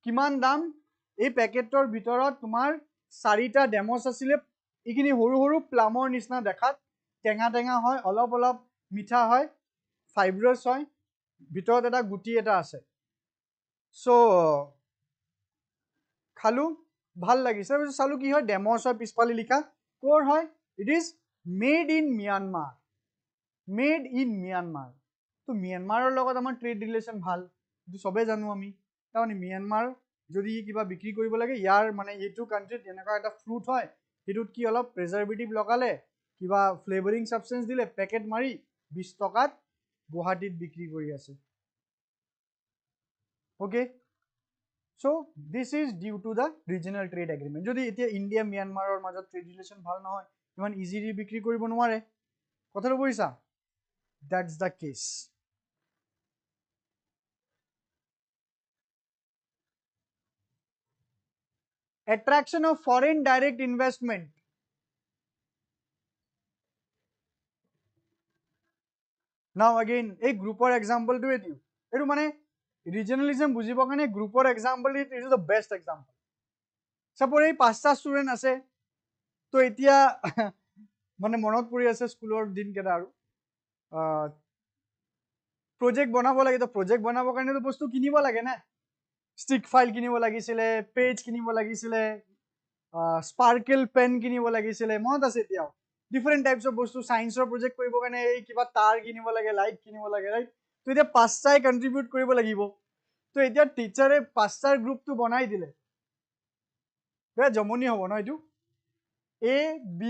কিমান দাম? এই পেকেটৰ ভিতৰত তোমাৰ 4টা ডেমজ আছিলে, এইখিনি সৰু সৰু প্লামৰ নিচিনা দেখাত, টেঙা টেঙা হয়, অলপ অলপ মিঠা হয়, ফাইব্ৰাছ হয়, ভিতৰত এটা গুটি এটা আছে। সো খালো, ভাল লাগিছে, চালো কি হয়, ডেমজ হয়, পিছফালে লিখা ক'ৰ হয়, it is made in Myanmar. তো মিয়ানমাৰৰ লগত আমাৰ ট্ৰেড ৰিলেশ্যন ভাল, এইটো চবে জানো আমি। তাৰমানে মিয়ানমাৰ যদি কিবা বিক্ৰী কৰিব লাগে, ইয়াৰ মানে এইটো কাণ্ট্ৰিত এনেকুৱা এটা ফ্ৰুট হয়, সেইটোত কি অলপ প্ৰিজাৰ্ভেটিভ লগালে, কিবা ফ্লেভাৰিং সাবষ্টেন্স দিলে, পেকেট মাৰি 20 টকাত গুৱাহাটীত বিক্ৰী কৰি আছে। Okay, so this is due to the regional trade agreement. যদি এতিয়া ইণ্ডিয়া মিয়ানমাৰৰ মাজত ট্ৰেড ৰিলেশ্যন ভাল নহয়, ইমান ইজিলি বিক্ৰী কৰিব নোৱাৰে, কথাটো বুজিছা? That's the case. attraction of foreign direct investment। now again এই গ্ৰুপৰ এক্সাম্পলটোৱে দিওঁ, এইটো মানে ৰিজনালিজম বুজিবৰ কাৰণে গ্ৰুপৰ example, it is the best example. Suppose এই 5টা ষ্টুডেন্ট আছে, তো এতিয়া মানে মনত পৰি আছে স্কুলৰ দিনকেইটা আৰু প্ৰজেক্ট বনাব লাগে, তো প্ৰজেক্ট বনাবৰ কাৰণেতো বস্তু কিনিব লাগে না, ষ্টিক ফাইল কিনিব লাগিছিলে, পেজ কিনিব লাগিছিলে, স্পাৰ্কেল পেন কিনিব লাগিছিলে, মনত আছে এতিয়াও ডিফাৰেণ্ট টাইপছ অফ বস্তু। ছায়েন্সৰ প্ৰজেক্ট কৰিবৰ কাৰণে এই কিবা তাঁৰ কিনিব লাগে, লাইট কিনিব লাগে, ৰাইট। তো এতিয়া 5টাই কণ্ট্ৰিবিউট কৰিব লাগিব। তো এতিয়া টিচাৰে 5টাৰ গ্ৰুপটো বনাই দিলে, বেয়া জমনি হ'ব ন এইটো। A B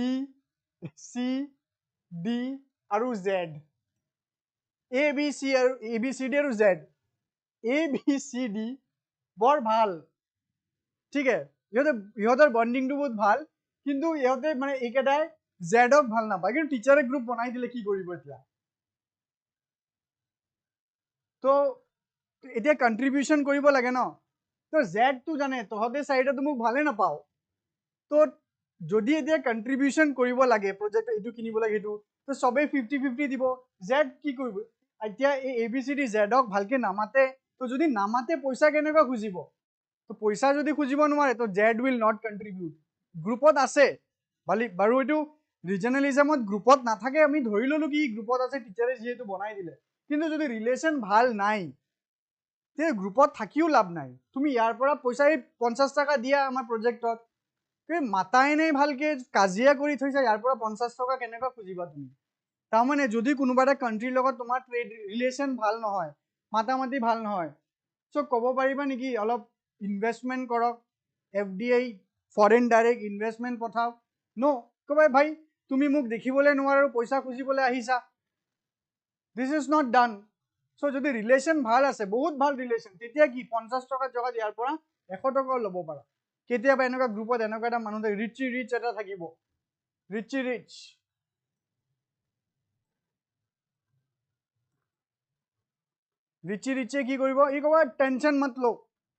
C D আৰু Z, A B C D আৰু Z, A B C D বৰ ভাল, ঠিক আছে, ইহঁতৰ বণ্ডিংটো বহুত ভাল, কিন্তু ইহঁতে মানে এইকেইটাই জেডক ভাল নাপায়, কিন্তু টিচাৰে গ্ৰুপ বনাই দিলে কি কৰিব এতিয়া। তো এতিয়া কণ্ট্ৰিবিউশ্যন কৰিব লাগে ন, তো জেডটো জানে তহঁতে চাৰিটাতো মোক ভালে নাপাওঁ, তো যদি এতিয়া কণ্ট্ৰিবিউশ্যন কৰিব লাগে প্ৰজেক্ট এইটো কিনিব লাগে সেইটো, তো চবেই 50-50 দিব। জেড কি কৰিব এতিয়া, এই ABCD জেডক ভালকে নামাতে, তো যদি নামাতে পইচা কেনেকুৱা খুজিব, তো পইচা যদি খুজিব নোৱাৰে তো জেড উইল নট কণ্ট্ৰিবিউট। গ্ৰুপত আছে বাৰু, এইটো ৰিজনেলিজমত গ্ৰুপত নাথাকে, আমি ধৰি ললো কি গ্ৰুপত আছে, টিচাৰে যিহেতু বনাই দিলে, কিন্তু যদি ৰিলেশ্যন ভাল নাই তে গ্ৰুপত থাকিও লাভ নাই। তুমি ইয়াৰ পৰা পইচা 50 টকা দিয়া আমাৰ প্ৰজেক্টত, তুমি মাতাই নাই ভালকে, কাজিয়া কৰি থৈছা, ইয়াৰ পৰা 50 টকা কেনেকুৱা খুজিবা তুমি। তাৰমানে যদি কোনোবা এটা কাণ্ট্ৰিৰ লগত তোমাৰ ট্ৰেড ৰিলেশ্যন ভাল নহয়, মাতামাতি ভাল নহয়, চ' ক'ব পাৰিবা নেকি অলপ ইনভেষ্টমেণ্ট কৰক, FDI ফৰেন ডাইৰেক্ট ইনভেষ্টমেণ্ট পঠাওক, ন ক'বা ভাই তুমি মোক দেখিবলৈ নোৱাৰো, পইচা খুজিবলৈ আহিছা, দিছ ইজ নট ডান। চ' যদি ৰিলেশ্যন ভাল আছে, বহুত ভাল ৰিলেশ্যন, তেতিয়া কি 50 টকাৰ জেগাত ইয়াৰ পৰা 100 টকাও ল'ব পাৰা। কেতিয়াবা এনেকুৱা গ্ৰুপত এনেকুৱা এটা মানুহ থাকে, ৰিচ এটা থাকিব, ৰিচ ৰিচে কি কৰিব, ই ক'ব টেনশ্যন মত লো,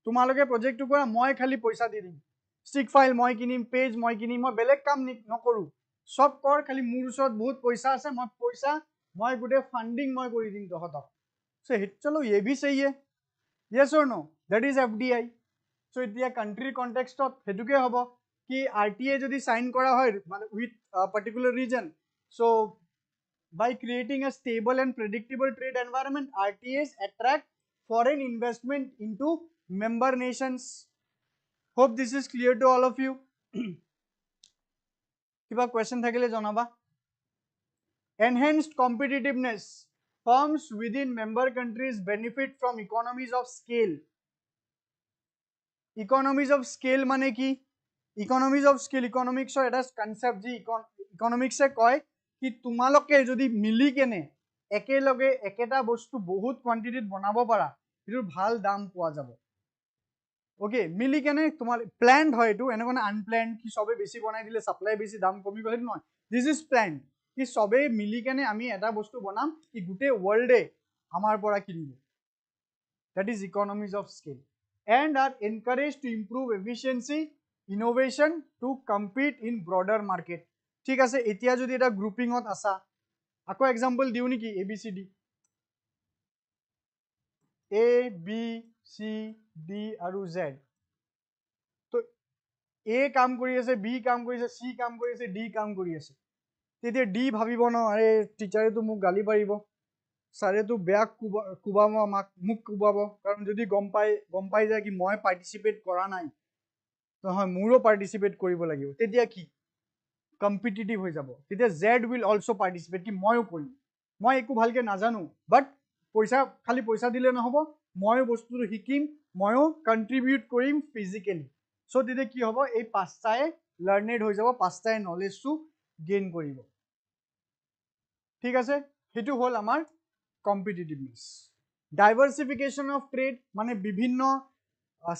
তোমালোকে প্ৰজেক্টটো কৰা, মই খালি পইচা দি দিম, ষ্টিক ফাইল মই কিনিম, পেজ মই কিনিম, মই বেলেগ কাম নকৰোঁ, চব কৰ, খালি মোৰ ওচৰত বহুত পইচা আছে, মই গোটেই ফাণ্ডিং মই কৰি দিম তহঁতক। চ' চলো ये भी सही है, yes or no, that is FDI। চ' এতিয়া কাণ্ট্ৰিৰ কণ্টেক্সটত সেইটোকে হ'ব কি RTA যদি চাইন কৰা হয় মানে with particular reason, so' by creating a stable and predictable trade environment, RTAs attract foreign investment into member nations. Hope this is clear to all of you. Kiba question thakile janaba. Enhanced competitiveness. Firms within member countries benefit from economies of scale. Economies of scale mane ki? Economies of scale, economics or এটা concept ji economics e koi কি তোমালোকে যদি মিলি কেনে একেলগে একেটা বস্তু বহুত কোৱান্টিটিত বনাব পাৰা, এটো ভাল দাম পোৱা যাব। ওকে, মিলি কেনে তোমাৰ প্ল্যান্ড হয়, এটো এনেকুৱা আনপ্ল্যান্ড কি সবে বেছি বনাই দিলে সাপ্লাই বেছি দাম কমি গ'ল নহয়, দিস ইজ প্ল্যান্ড কি সবে মিলি কেনে আমি এটা বস্তু বনাম কি গোটেই ওয়ার্ল্ডে আমাৰ পৰা কিনিব। That is economies of scale and are encouraged to improve efficiency, innovation to compete in broader market. ঠিক আছে, এতিয়া যদি এটা গ্ৰুপিঙত আছা, আকৌ এক্সাম্পল দিও নেকি ABCD, ABCD আৰু Z, তো A কাম কৰি আছে, B কাম কৰি আছে, C কাম কৰি আছে, D কাম কৰি আছে, তেতিয়া D ভাবিব ন, আৰে টিচাৰেতো মোক গালি পাৰিব, ছাৰেতো বেয়া কোবাব, মোক কোবাব, কাৰণ যদি গম পাই যায় কি মই পাৰ্টিচিপেট কৰা নাই, নহয় মোৰো পাৰ্টিচিপেট কৰিব লাগিব, তেতিয়া কি কম্পিটিটিভ হৈ যাব, তেতিয়া জেড উইল অলছ' পাৰ্টিচিপেট কি ময়ো কৰিম, মই একো ভালকে নাজানো বাট খালি পইচা দিলে নহ'ব, ময়ো বস্তুটো শিকিম, ময়ো কণ্ট্ৰিবিউট কৰিম ফিজিকেলি। চ' তেতিয়া কি হ'ব, এই 5টাই লাৰ্নেড হৈ যাব, 5টাই নলেজটো গেইন কৰিব। ঠিক আছে, সেইটো হ'ল আমাৰ কম্পিটিটিভনেছ। ডাইভাৰ্চিফিকেশ্যন অফ ট্ৰেড মানে বিভিন্ন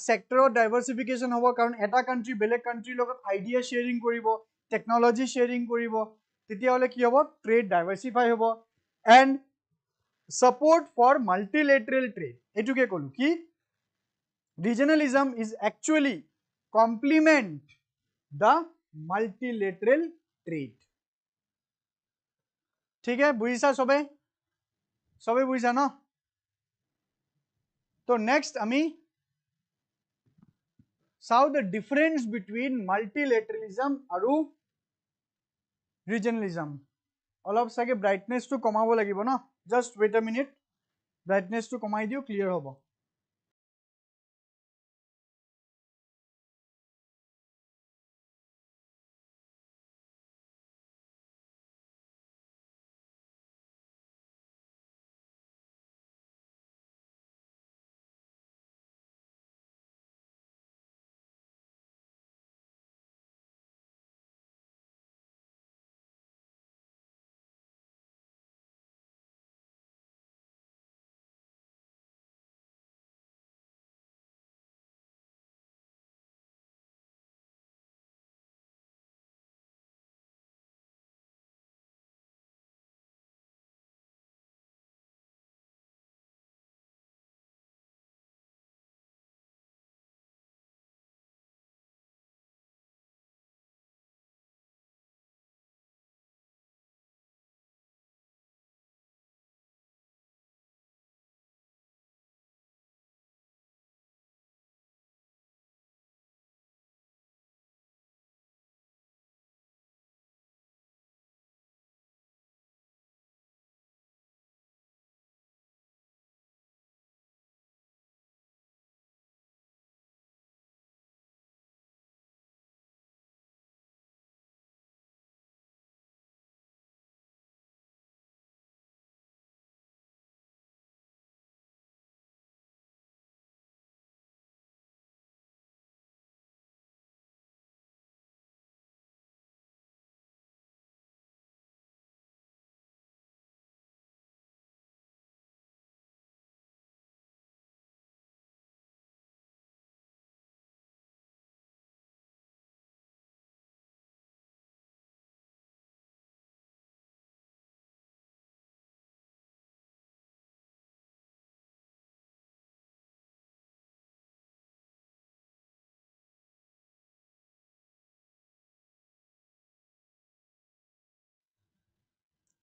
সেক্টৰত ডাইভাৰ্চিফিকেশ্যন হ'ব, কাৰণ এটা কাণ্ট্ৰি বেলেগ কাণ্ট্ৰিৰ লগত আইডিয়া শ্বেয়াৰিং কৰিব, টেকনলজি শ্বেয়াৰিং কৰিব, তেতিয়াহ'লে কি হ'ব, ট্ৰেড ডাইভাৰ্চিফাই হ'ব। And support for multilateral trade, এটুকে ক'লো কি regionalism is actually complement the multilateral trade। ঠিক আছে, বুজিছা সবে বুজিছা ন? তো নেক্সট আমি চাও the difference between multilateralism আৰু regionalism. অলপ সাগে brightness to কমাব লাগিব না, just wait a minute, brightness to কমাই দিও, clear হ'ব.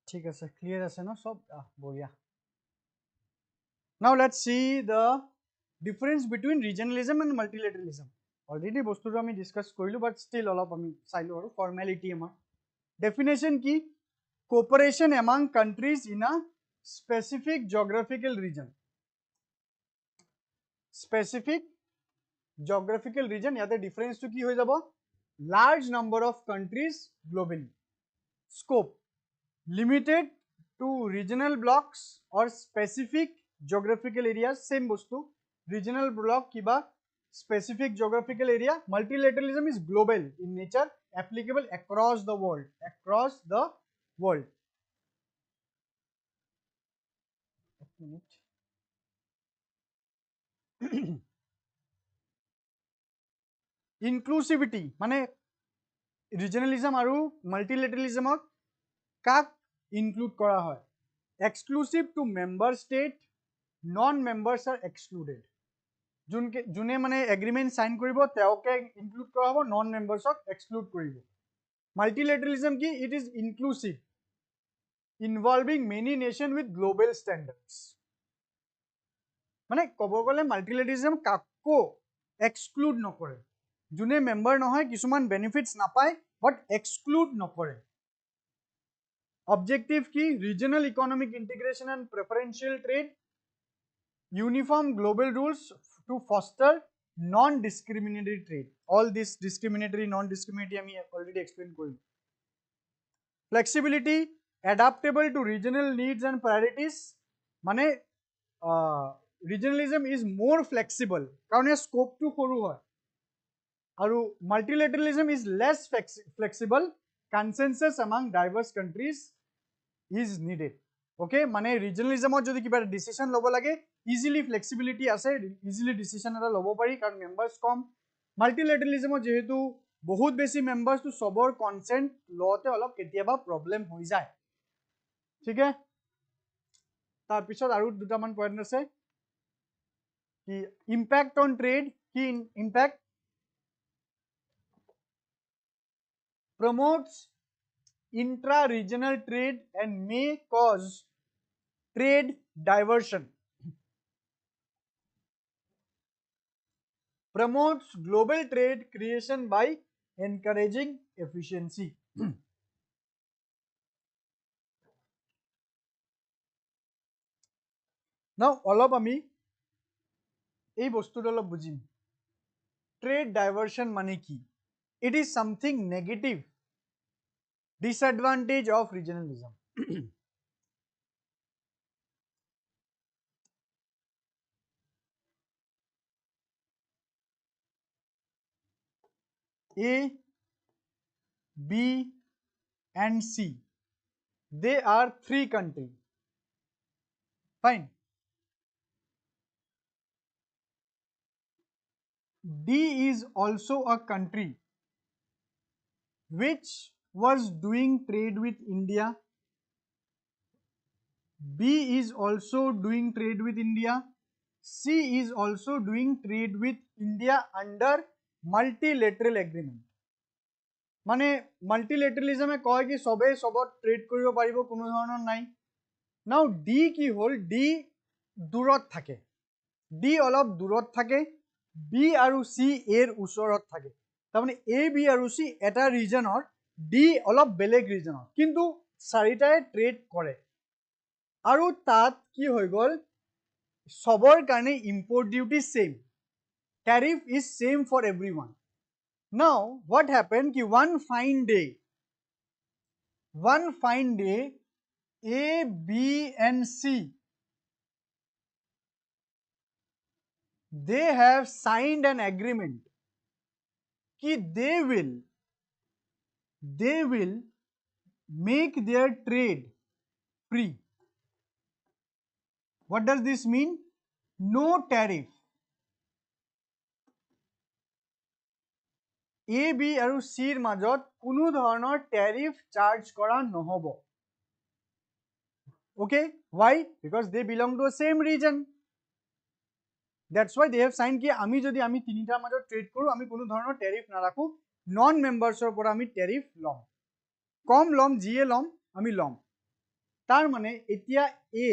ঠিক আছে, clear আছে না সব? বঢ়িয়া. Now let's see the difference between regionalism and multilateralism. Already বস্তুটো আমি ডিসকাস কৰিলো, but still অলপ আমি চাইলো আৰু formality আমাৰ. Definition কি? Cooperation among countries in a specific geographical region. Specific geographical region, ইয়াতে difference to কি হৈ যাব? Large number of countries globally. Scope limited to regional blocks or specific geographical areas. Same bostu, regional block kiba specific geographical area. Multilateralism is global in nature, applicable across the world. Across the world. Inclusivity মানে regionalism আৰু multilateralism কাক include কৰা হয়? Exclusive to member state, non-members are excluded. যোনে মানে agreement sign কৰিব তেওঁকে include কৰা হ'ব, non-members exclude কৰিব. Multilateralism কি? It is inclusive, involving many nations with global standards. মানে ক'ব গ'লে multilateralism কাকো exclude নকৰে. যোনে member নহয় কিছুমান benefits নাপায়, but exclude নকৰে. Objective কি? Regional economic integration and preferential trade, uniform global rules to foster non-discriminatory trade. All this discriminatory, non-discriminatory আমি already explained কৰিলো. Flexibility, adaptable to regional needs and priorities. মানে regionalism is more flexible কাৰণ ইয়াৰ scope টো সৰু হয়, আৰু multilateralism is less flexible. Consensus among diverse countries is needed. Okay, মানে regionalism যদি কিবা decision ল'ব লাগে, easily flexibility আছে, easily decision এটা ল'ব পাৰি কাৰণ members কম. Multilateralism যেহেতু বহুত বেছি members তো সবৰ consent লওঁতে অলপ কেতিয়াবা problem হৈ যায়. ঠিক আছে, তাৰপিছত আৰু দুটামান পইণ্ট আছে কি impact on trade. কি impact? Promotes intra-regional trade and may cause trade diversion. Promotes global trade creation by encouraging efficiency. now অলপ আমি এই বস্তুটো অলপ বুজিম ট্রেড ডাইভারশন মানে কি it is something negative disadvantage of regionalism A, B and C, they are three countries. Fine. D is also a country which was doing trade with India. B is also doing trade with India. C is also doing trade with India under multilateral agreement. মানে মাল্টিলেটারালিজমে কয় কি সবে সবত trade কৰিব পাৰিব কোনো ধৰণৰ নাই নাও ডি কি হ'ল ডি দূৰত থাকে ডি অলপ দূৰত থাকে বি আৰু সি এৰ ওচৰত থাকে তাৰমানে এ বি আৰু সি এটা ৰিজনৰ ডি অলপ বেলেগ ৰিজনৰ কিন্তু চাৰিটাই ট্ৰেড কৰে আৰু তাত কি হৈ গ'ল সবৰ কাৰণে import duty same tariff is same for everyone Now, what happened? Ki one fine day, A, B, and C, they have signed an agreement. Ki they will make their trade free. What does this mean? No tariff. A, B আৰু C ৰ মাজত কোনো ধৰণৰ tariff charge কৰা নহব okay why because they belong to a same region that's why they have signed ki ami jodi ami tinitar majot trade koru ami kono dhoroner tariff na rakhu non members or pora ami tariff lom kom lom jiye lom ami lom tar mane etia A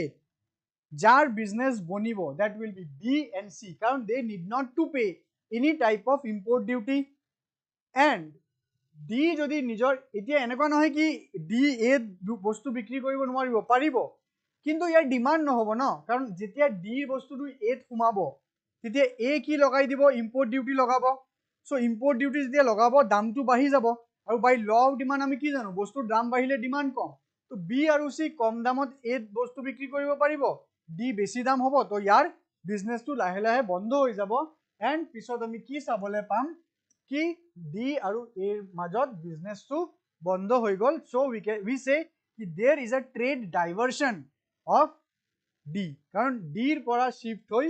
jar business bonibo that will be B and C karon they need not to pay any type of import duty and D jodi nijor etia enekwa nohoy ki D A bostu bikri koribo nwaribo paribo কিন্তু ইয়াৰ demand নহব ন কাৰণ যেতিয়া D বস্তুটো এত সোমাব তেতিয়া এ কি লগাই দিব ইম্পোর্ট ডিউটি লগাব সো ইম্পোর্ট ডিউটি যেতিয়া লগাব দামটো বাঢ়ি যাব আৰু বাই ল অফ ডিমান্ড আমি কি জানো বস্তুৰ দাম বাঢ়িলে ডিমান্ড কম তো বি আৰু সি কম দামত এত বস্তু বিক্ৰী কৰিব পাৰিব ডি বেছি দাম হ'ব তো ইয়াৰ বিজনেসটো লাহে লাহে বন্ধ হৈ যাব এন্ড পিছত আমি কি চাবলে পাম কি ডি আৰু এৰ মাজত বিজনেসটো বন্ধ হৈ গল so we say ki there is a trade diversion of D কারণ D ৰ পৰা শিফট হৈ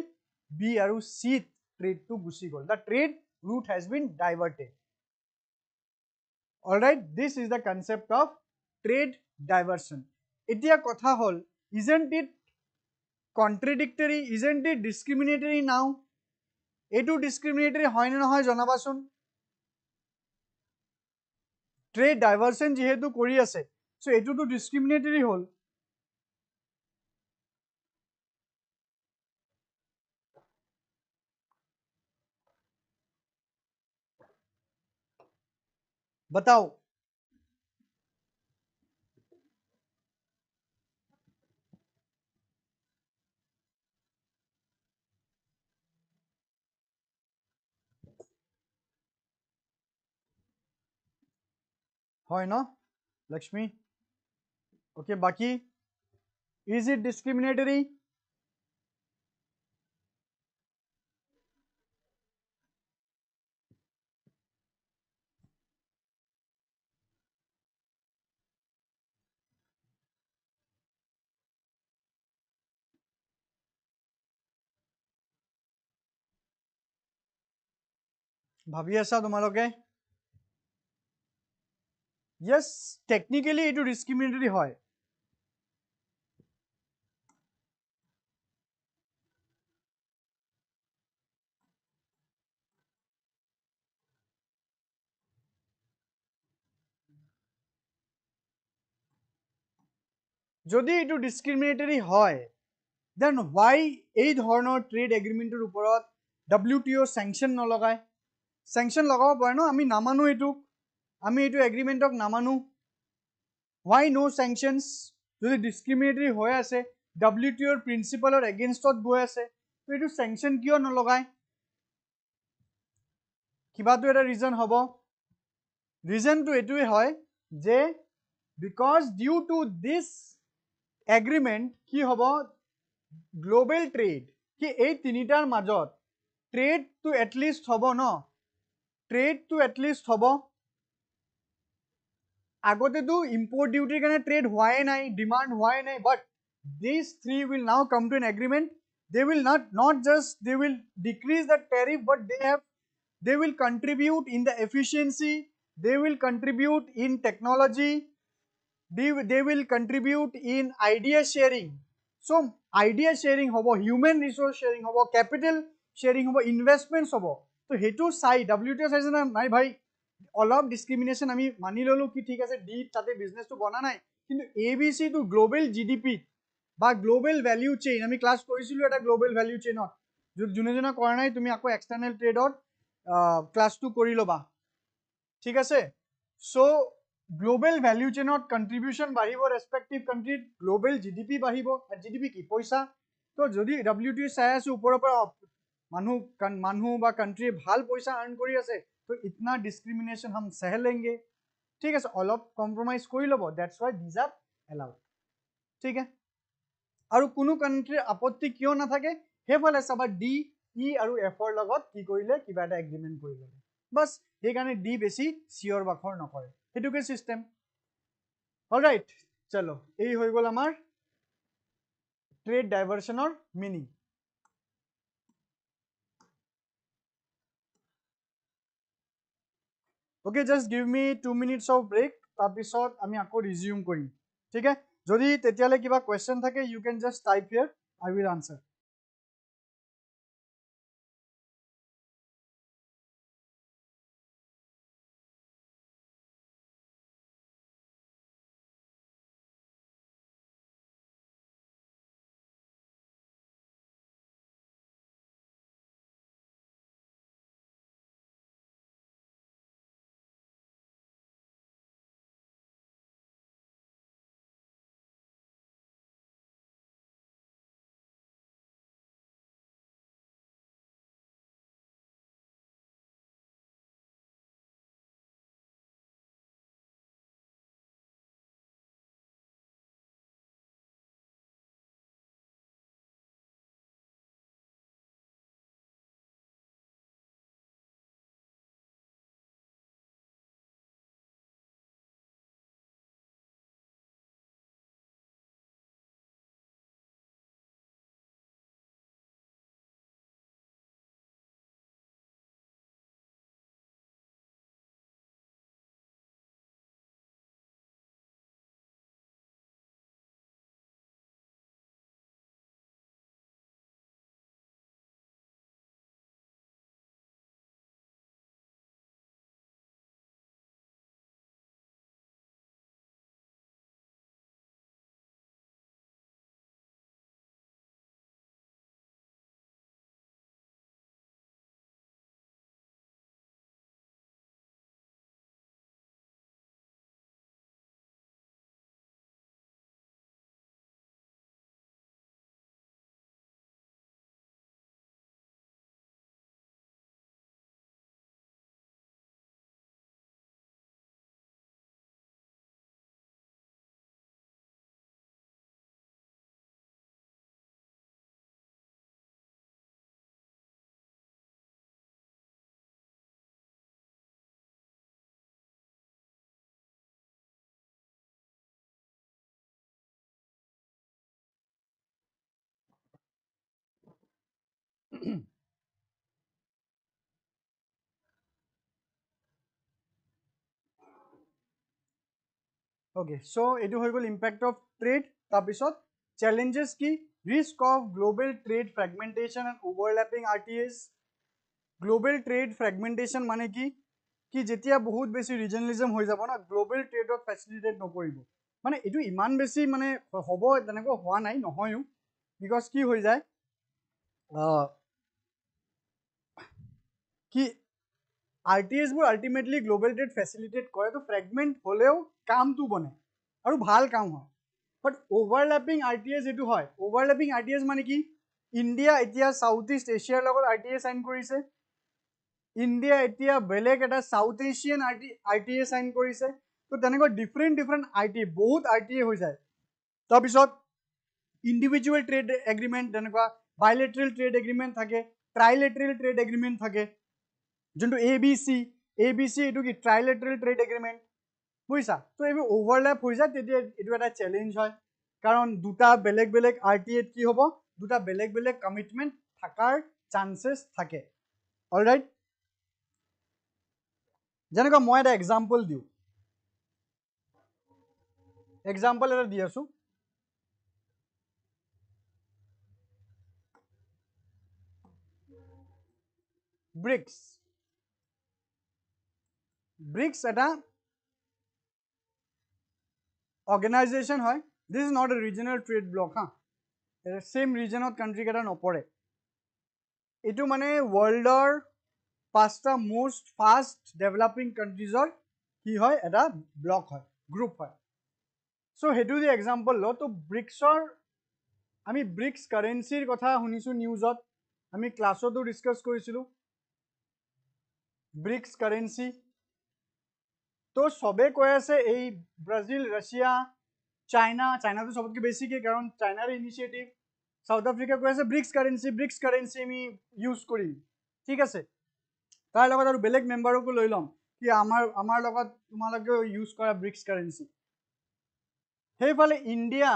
B আৰু C ট্রেড টু গুছি গল the trade route has been diverted all right this is the concept of trade diversion এতিয়া কথা হল isn't it contradictory isn't it discriminatory now এটো discriminatory হয় না নহয় জনাবাচোন trade diversion যেহেতু কৰি আছে সো এটোটো discriminatory হল बताओ হয় ন লক্ষ্মী okay বাকি is it discriminatory ভাবি আছা তোমালোকে yes technically এটো discriminatory হয় যদি এটো discriminatory হয় then why এই ধৰণৰ ট্ৰেড এগ্ৰিমেন্টৰ ওপৰত WTO sanction নলগায় sanction লগাব পাৰে ন আমি নামানো এটো আমি এটো এগ্ৰিমেন্টক নামানো why no sanctions যদি discriminatory হৈ আছে WTO প্ৰিন্সিপালৰ এগেইনষ্টত গৈ আছে তো এইটো চেংচন কিয় নলগায় কিবাটো এটা ৰিজন হ'ব ৰিজনটো এইটোৱে হয় যে because due to this agreement কি হ'ব গ্লোবেল ট্ৰেড কি এই তিনিটাৰ মাজত ট্ৰেডটো এটলিষ্ট হ'ব ন ট্ৰেডটো এটলিষ্ট হ'ব আগতেতো ইম্পৰ্ট ডিউটিৰ কাৰণে ট্ৰেড হোৱাই নাই ডিমাণ্ড হোৱাই নাই বাট these three will now come to an agreement they will not just they will decrease the tariff but they will contribute in the efficiency they will contribute in technology they will contribute in idea sharing so idea sharing hobo human resource sharing hobo capital sharing hobo investments hobo to hetu sai WTO sai na nai bhai all of discrimination ami mani lolu ki thik ase d tate business to bana nai kintu abc to global gdp বা global value chain আমি class কৰিছিলো এটা global value চেইনত জুনে জুনে কৰা নাই তুমি আকৌ এক্সটাৰ্নেল ট্ৰেডত ক্লাসটো কৰি লবা ঠিক আছে সো গ্লোবেল ভ্যালু চেইনত কন্ট্রিবিউশন বাঢ়িব রেসপেক্টিভ কান্ট্রিত গ্লোবেল জিডিপি বাঢ়িব আর জিডিপি কি পয়সা তো যদি ডব্লিউটিও চাই আছে ওপৰৰ পৰা মানুহ বা কান্ট্ৰি ভাল পয়সা আৰ্ন কৰি আছে তো ইতনা ডিসক্ৰিমিনেশন हम सह लेंगे ঠিক আছে অলপ কম্প্ৰোমাইজ কৰি লব that's why this R allowed ঠিক আছে আৰু কোনো কান্ট্ৰিৰ আপত্তি কিয় নাথাকে হেফালে চাবা ডি ই আৰু এফৰ লগত কি কৰিলে কিবা এটা এগ্ৰিমেন্ট কৰি ললে বস সেইকাৰণে ডি বেছি চিয়ৰ বাখৰ নকৰে হেতুকে সিস্টেম অলৰাইট চলো এই হৈ গল আমাৰ ট্ৰেড ডাইভাৰশনৰ meaning okay just give me 2 minutes of break তাৰপিছত আমি আকৌ ৰিজিউম কৰিম ঠিক আছে যদি তেতিয়ালে কিবা কোৱেশ্চন থাকে you can just type here I will answer Okay, so etu hoy gol impact of trade tarpisot challenges ki risk of global trade fragmentation and overlapping RTAs global trade fragmentation mane ki jetia bahut beshi regionalism hoy jabo na global trade of facilitate nokoribo mane etu iman beshi mane hobo teneko howa nai nohoyu because ki hoy jay ki RTAs bur ultimately global trade facilitate kore to fragment holeo কাম tu bone aru bhal kaam hoy বাট overlapping RTS এইটো হয়, overlapping RTS মানে কি, India এতিয়া south east এছিয়াৰ লগত RTA sign কৰিছে, India এতিয়া বেলেগ এটা সাউথ এছিয়ান RTA সাইন কৰিছে, তো তেনেকৈ ডিফাৰেণ্ট RTA বহুত RTA হৈ যায়। তাৰপিছত ইণ্ডিভিজুৱেল ট্ৰেড এগ্ৰিমেণ্ট, তেনেকুৱা বাইলেটাৰেল ট্ৰেড এগ্ৰিমেণ্ট থাকে, ট্ৰাইলেটাৰেল ট্ৰেড এগ্ৰিমেণ্ট থাকে, যোনটো ABC এইটো কি ট্ৰাইলেটাৰেল ট্ৰেড এগ্ৰিমেণ্ট, বুজিছা? তো এইবোৰ অভাৰলেপ হৈ যায়, তেতিয়া এইটো এটা চেলেঞ্জ হয়, কাৰণ দুটা বেলেগ বেলেগ RTA কি হ'ব, দুটা বেলেগ বেলেগ কমিটমেণ্ট থকাৰ চান্সেছ থাকে। অলৰাইট, যেনেকুৱা মই এটা এক্সাম্পল দিওঁ, এক্সাম্পল এটা দি আছোঁ, ব্ৰিক্স এটা অৰ্গেনাইজেশ্যন হয়, this is not a regional trade block হা, চেম ৰিজনত কাণ্ট্ৰি কেইটা নপৰে, এইটো মানে ৱৰ্ল্ডৰ 5টা মোষ্ট ফাষ্ট ডেভেলপিং কাণ্ট্ৰিজৰ কি হয়, এটা ব্লক হয়, গ্ৰুপ হয়। চ' সেইটো যে এক্সাম্পল লওঁ, তো ব্ৰিক্সৰ আমি ব্ৰিক্স কাৰেঞ্চিৰ কথা শুনিছোঁ নিউজত, আমি ক্লাছতো ডিছকাছ কৰিছিলোঁ ব্ৰিক্স কাৰেঞ্চি। তো চবে কৈ আছে এই ব্ৰাজিল, ৰাছিয়া, চাইনাটো চবতকৈ বেছিকে, কাৰণ চাইনাৰ ইনিচিয়েটিভ, সাউথ আফ্ৰিকা কৈ আছে ব্ৰিক্স কাৰেঞ্চি আমি ইউজ কৰিম, ঠিক আছে, তাৰ লগত আৰু বেলেগ মেম্বাৰকো লৈ ল'ম কি আমাৰ লগত তোমালোকেও ইউজ কৰা ব্ৰিক্স কাৰেঞ্চি। সেইফালে ইণ্ডিয়া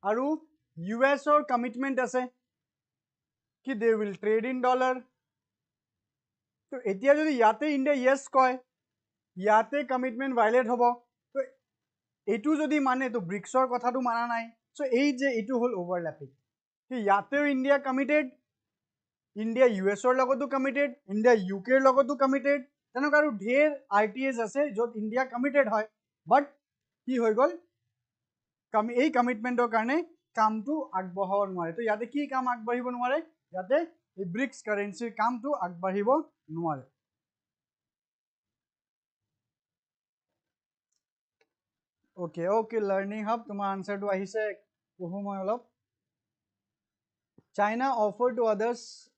আৰু US কমিটমেণ্ট আছে কি they will trade in dollar. তো এতিয়া যদি ইয়াতে ইণ্ডিয়া য়েছ কয়, ইয়াতে কমিটমেণ্ট ভাইলেট হ'ব, তো এইটো যদি মানে, তো ব্ৰিক্সৰ কথাটো মানা নাই, চ' এই যে এইটো হ'ল অভাৰলেপিং, ইয়াতেও ইণ্ডিয়া কমিটেড, ইণ্ডিয়া US লগতো কমিটেড, ইণ্ডিয়া UK লগতো কমিটেড, তেনেকুৱা আৰু ঢেৰ RTAs আছে য'ত ইণ্ডিয়া কমিটেড হয়, বাট কি হৈ গ'ল, এই কমিটমেণ্টৰ কাৰণে কামটো আগবঢ়াব নোৱাৰে। তো ইয়াতে কি কাম আগবাঢ়িব নোৱাৰে, ইয়াতে এই ব্ৰিক্স কাৰেঞ্চিৰ কামটো আগবাঢ়িব নোৱাৰে। অ'কে লাৰ্ণিং হাব, তোমাৰ আনচাৰটো আহিছে, পঢ়ো মই অলপ। China offered to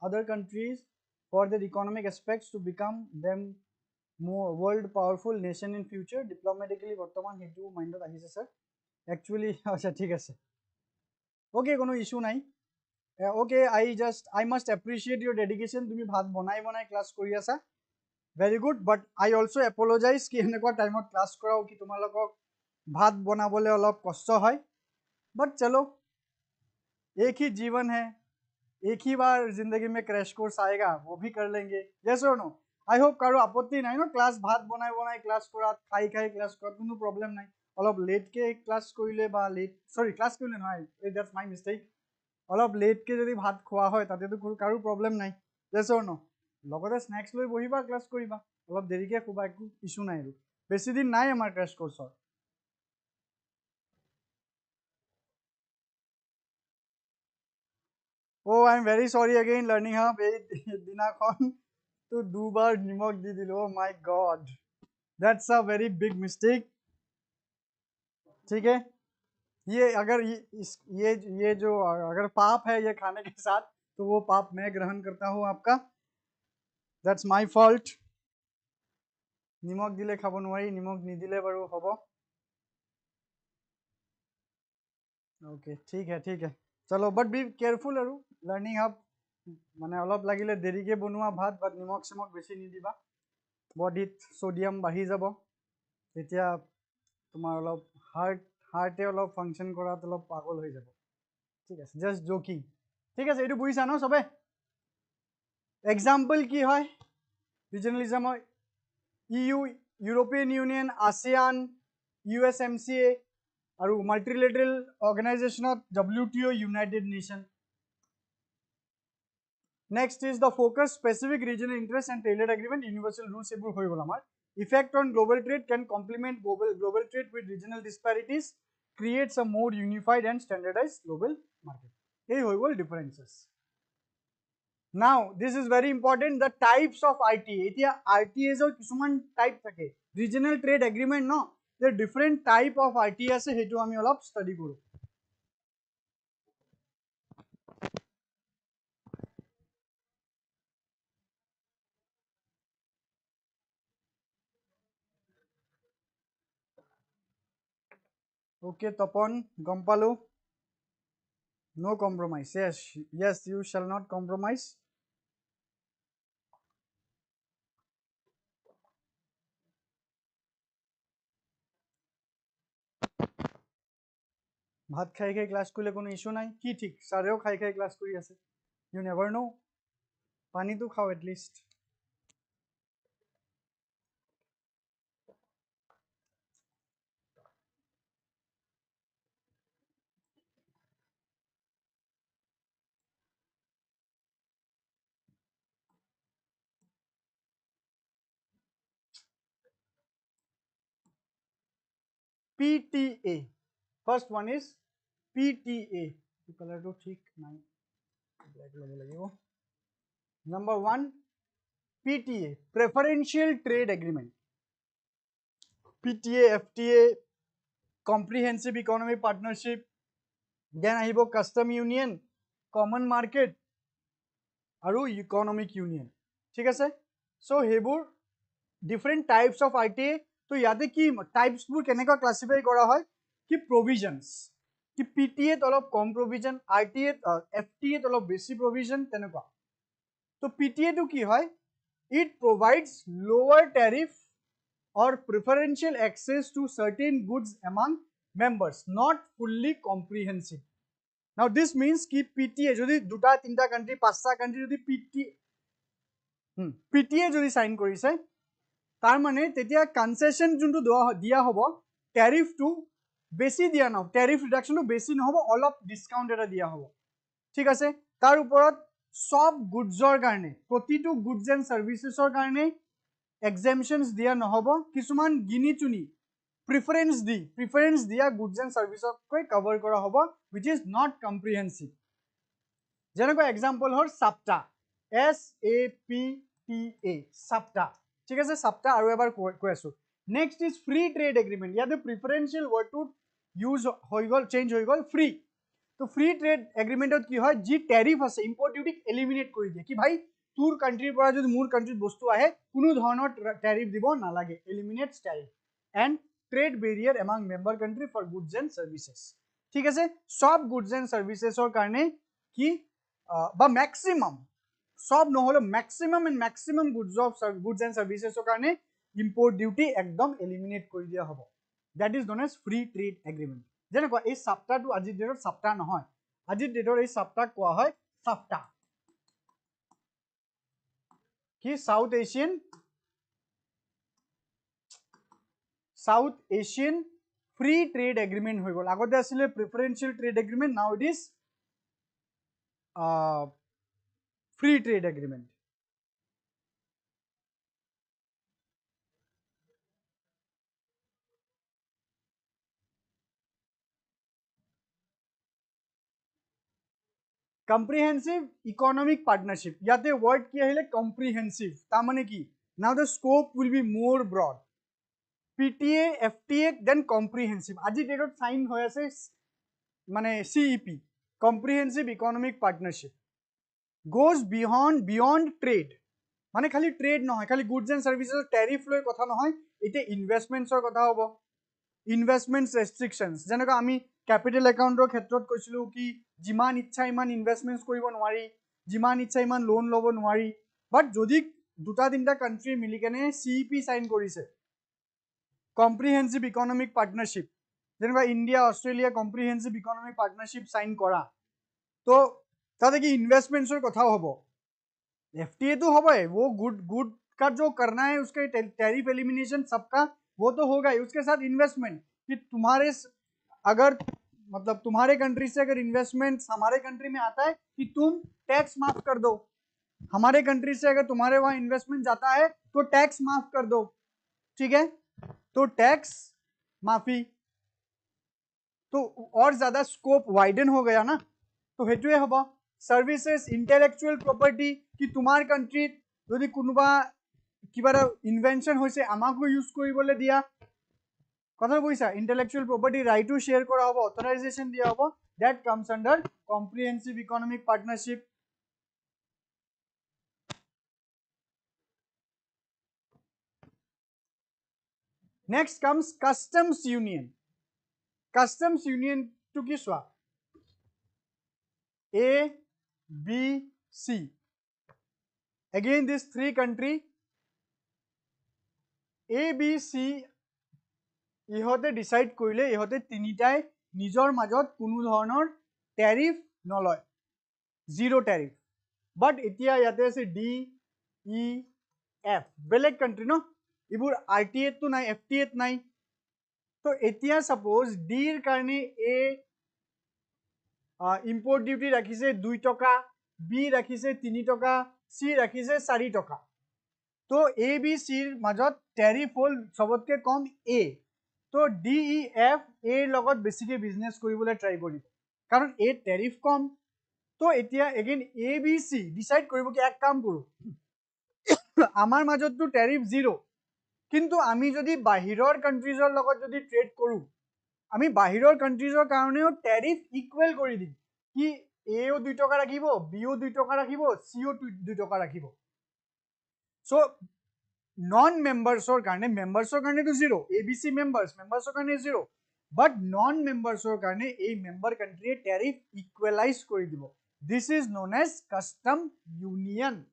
other countries for their economic aspects to become them more world powerful nation in future. Diplomatically বৰ্তমান সেইটো মাইণ্ডত আহিছে স্যাৰ, একচুৱেলি আচ্ছা ঠিক আছে, অ'কে কোনো ইছ্যু নাই। Okay I must appreciate your dedication, তুমি ভাত বনাই ক্লাছ কৰি আছা, very good, but I also apologize কি এনেকুৱা টাইমত ক্লাছ কৰাও কি তোমালোকক ভাত বনাবলৈ অলপ কষ্ট হয়, बट चलो एक ही जीवन है, एक ही बार जिंदगी में क्रैश कोर्स आएगा, वो भी कर लेंगे, यस और नो। आई होप कारो आपत्ति নাই ন, ক্লাছ ভাত বনাই ক্লাছ কৰাত, খাই ক্লাছ কৰাত কোনো প্ৰব্লেম নাই, অলপ লেটকে ক্লাছ কৰিলে বা ক্লাছ কৰিলে নহয়, দ্যাটছ মাই মিষ্টেক, অলপ লেটকে যদি ভাত খোৱা হয় তাতেতো কাৰো প্ৰব্লেম নাই, यस और नो। লগতে স্নেক্স লৈ বহিবা, ক্লাছ কৰিবা, অলপ দেৰিকে শুবা, একো ইছ্যু নাই, আৰু বেছি দিন নাই আমাৰ ক্ৰেছ কোৰ্ছৰ। Oh, I'm very sorry again, learning hub, এই দিনাখন তো দুবাৰ নিমখ দি দিলো, oh my god, that's a very big mistake, ठीक है। ये अगर ये जो अगर पाप है ये खाने के साथ, तो वो पाप मैं ग्रहण करता हूँ आपका, that's my fault। নিমখ দিলে খাব নোৱাৰি, নিমখ নিদিলে বাৰু হ'ব। ओके ठीक है चलो, बट बी केयरफुल আৰু লাৰ্ণিং হাব, মানে অলপ লাগিলে দেৰিকে বনোৱা ভাত, বাট নিমখ চিমখ বেছি নিদিবা, বডিত সোডিয়াম বাঢ়ি যাব, তেতিয়া তোমাৰ অলপ হাৰ্টে অলপ ফাংচন কৰাত অলপ পাগল হৈ যাব, ঠিক আছে, জাষ্ট জকিং, ঠিক আছে, এইটো বুজিছা ন চবে। এক্সাম্পল কি হয় ৰিজনেলিজমৰ, ইউৰোপিয়ান ইউনিয়ন, ASEAN, USMCA আৰু মাল্টিলেটাৰেল অৰ্গেনাইজেশ্যনত WTO, United Nation. Next is the focus, specific regional interest and tailored agreement, universal rules, এইবোৰ হৈ গ'ল আমাৰ। Effect on global trade, can complement global trade with regional disparities, creates a more unified and standardise global market, এই হৈ গ'ল differences. Now, this is very important, the types of RTA. এতিয়া RTAs কিছুমান type থাকে, regional trade agreement ন, যে different type of IT আছে হেতু আমি অলপ স্টাডি কৰো ওকে তপন গম পালো no compromise yes you shall not compromise ভাত খাই খাই ক্লাস করলে কোনো ইস্যু নাই কি ঠিক স্যারেও খাই খাই ক্লাস করি আছে you never know পানি তো খাও at least PTA first one is PTA color to ঠিক নাই black লব লাগিব number 1 PTA preferential trade agreement PTA FTA comprehensive economic partnership then আহিব custom union common market আৰু economic union ঠিক আছে so হেবোৰ different types of ITA তো ইয়াতে কি টাইপস বোৰ কেনেকৈ ক্লাসিফাই কৰা হয় কি provisions কি PTA ত অলপ কম provision ITA FTA ত অলপ বেছি provision তেনেকুৱা তো PTA টো কি হয় it provides lower tariff or preferential access to certain goods among members not fully comprehensive now this means ki PTA jodi duta tinta country pasta country jodi PTA jodi sign korise tar mane tetia concession juntu dia hobo tariff to besi dia no tariff reduction to besi no hobo all of discount eta dia hobo ঠিক আছে tar uporot সব goods or karone protitu goods and services or karone exemptions dia no hobo kisuman gini chuni preference dia goods and services koi cover kora hobo which is not comprehensive jenako example hor SAPTA SAPTA SAPTA ঠিক আছে SAPTA আৰু এবাৰ কৈ আছো next is free trade agreement ইয়াতে preferential word to use হৈ গল change হৈ গল free তো free trade agreement কি হয় জি ট্যারিফ আছে ইম্পোর্ট ডিউটি এলিমিনেট কৰি দিয়ে কি ভাই তোৰ কান্ট্ৰিৰ পৰা যদি মোৰ কান্ট্ৰিত বস্তু আহে কোনো ধৰণৰ ট্যাৰিফ দিব নালাগে eliminates tariff and trade barrier among member country for goods and services ঠিক আছে সব goods and services or কাৰণে কি বা ম্যাক্সিমাম সব নহলে maximum goods and services or কাৰণে ইম্পোৰ্ট ডিউটি একদম এলিমিনেট কৰি দিয়া হ'ব that is known as free trade agreement যেনেকুৱা এই SAPTA টো আজিৰ ডেটত SAPTA নহয় আজিৰ ডেটৰ এই SAPTA কোৱা হয় SAFTA কি south Asian free trade agreement হৈ গল আগতে আছিল preferential trade agreement now it is free trade agreement comprehensive economic partnership ইয়াতে word কি আহিলে comprehensive তা মানে কি now the scope will be more broad PTA FTA then comprehensive আজি ডেটত সাইন হৈ আছে মানে CEP comprehensive economic partnership goes beyond trade মানে খালি ট্রেড নহয় খালি গুডস এন্ড সার্ভিসেস ট্যারিফ লৈ কথা নহয় এটা ইনভেস্টমেন্টসৰ কথা হ'ব ইনভেস্টমেন্টস ৰেস্ট্ৰিকশনস যেনেকৈ আমি ক্যাপিটাল একাউন্টৰ ক্ষেত্ৰত কৈছিলো কি যিমান ইচ্ছা ইমান ইনভেস্টমেন্টস কৰিব নোৱাৰি যিমান ইচ্ছা ইমান লোন ল'ব নোৱাৰি বাট যদি দুটা তিনটা কান্ট্ৰি মিলি কেনে CEP সাইন কৰিছে কম্প্ৰিহেনসিভ ইকোনমিক পাৰ্টনাৰশিপ যেনেকৈ India Australia comprehensive economic partnership sign কৰা তো তাতে কি ইনভেস্টমেন্টসৰ কথাও হ'ব FTA तो होगा है वो गुड का जो करना है उसके टैरिफ एलिमिनेशन सबका वो तो होगा ही उसके साथ इन्वेस्टमेंट कि तुम्हारे अगर मतलब तुम्हारे कंट्री से अगर इन्वेस्टमेंट हमारे कंट्री में आता है कि तुम टैक्स माफ कर दो हमारे कंट्री से अगर तुम्हारे वहां इन्वेस्टमेंट जाता है तो टैक्स माफ कर दो ठीक है तो टैक्स माफी तो और ज्यादा स्कोप वाइडन हो गया ना तो हेतुए होगा सर्विसेस इंटेलेक्चुअल प्रॉपर्टी कि तुम्हार कंट्रीत যদি কোনোবা কিবা ইনভেনশন হৈছে আমাকো ইউজ কৰিবলৈ দিয়া কথা বুঝছা intellectual property right to share করা হবে authorization দিয়া হবে that comes under comprehensive economic partnership. Next comes customs union. Customs union to কি চোৱা A, B, C. Again these three country A, B, C ইহতে ডিসাইড কৰিলে ইহতে তিনিটাই নিজৰ মাজত কোনো ধৰণৰ ট্যাৰিফ নলয় জিৰো ট্যাৰিফ বাট এতিয়া ইয়াতে আছে ডি ই এফ বেলেগ কান্ট্ৰি ন ইবোৰ আৰটিএ তো নাই এফটিএ নাই তো এতিয়া সাপোজ ডিৰ কাৰণে এ ইম্পোৰ্ট ডিউটি ৰাখিছে 2 টকা বি ৰাখিছে 3 টকা সি ৰাখিছে 4 টকা তো এ বি সিৰ মাজত ট্যাৰিফ হল সবতকে কম এ তো ডি ই এফ এৰ লগত বেছিকে বিজনেস কৰিবলৈ ট্ৰাই কৰিব কাৰণ এ ট্যাৰিফ কম তো এতিয়া again A B C decide কৰিব কি এক কাম কৰো আমাৰ মাজত তো ট্যাৰিফ জিৰো কিন্তু আমি যদি বাহিৰৰ কান্ট্ৰিজৰ লগত যদি ট্ৰেড কৰো আমি বাহিৰৰ কান্ট্ৰিজৰ কাৰণেও ট্যাৰিফ ইকুৱেল কৰি দিম কি এও 2 টকা ৰাখিব বিও 2 টকা ৰাখিব সিও 2 টকা ৰাখিব সো নন মেম্বাৰ্সৰ কাৰণে তো জিৰো এবিসি মেম্বাৰ্সৰ কাৰণে জিৰো বাট নন মেম্বাৰ্সৰ কাৰণে এই মেম্বাৰ কান্ট্ৰিয়ে ট্যাৰিফ ইকুৱেলাইজ কৰি দিব this is non as custom union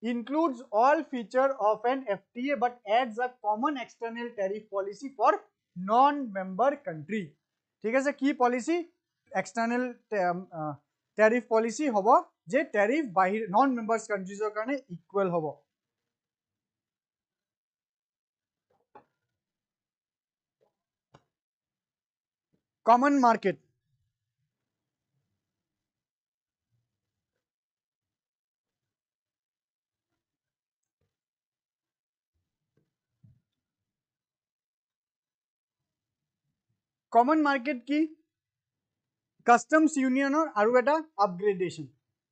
includes all feature of an FTA but adds a common external tariff policy for non-member country. ठीक है सर की policy external tariff policy होबो जे tariff बाहिर non-members countries और करने equal होबो. Common market. Common market की customs union और आरु एटा upgradation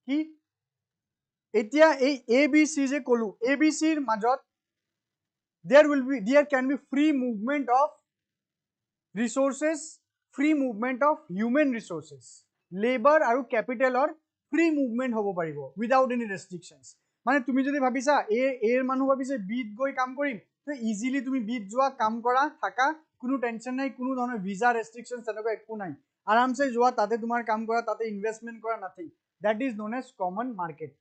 की এতিয়া এই ABC যে কলু ABC ৰ মাজত there can be free movement of resources free movement of human resources labor আৰু capital or free movement hobo paribo without any restrictions মানে তুমি যদি ভাবিছা এৰ মানুহ ভাবিছে বিত গৈ কাম কৰিম তো ইজিলি তুমি বিত যোৱা কাম কৰা থাকা কোনো টেনশন নাই কোনো ধৰণৰ ভিসা ৰেষ্ট্ৰিকশনছ তেনেকুৱা একো নাই আৰামসে যোৱা তাতে তোমাৰ কাম কৰা তাতে ইনভেষ্টমেন্ট কৰা nothing that is known as common market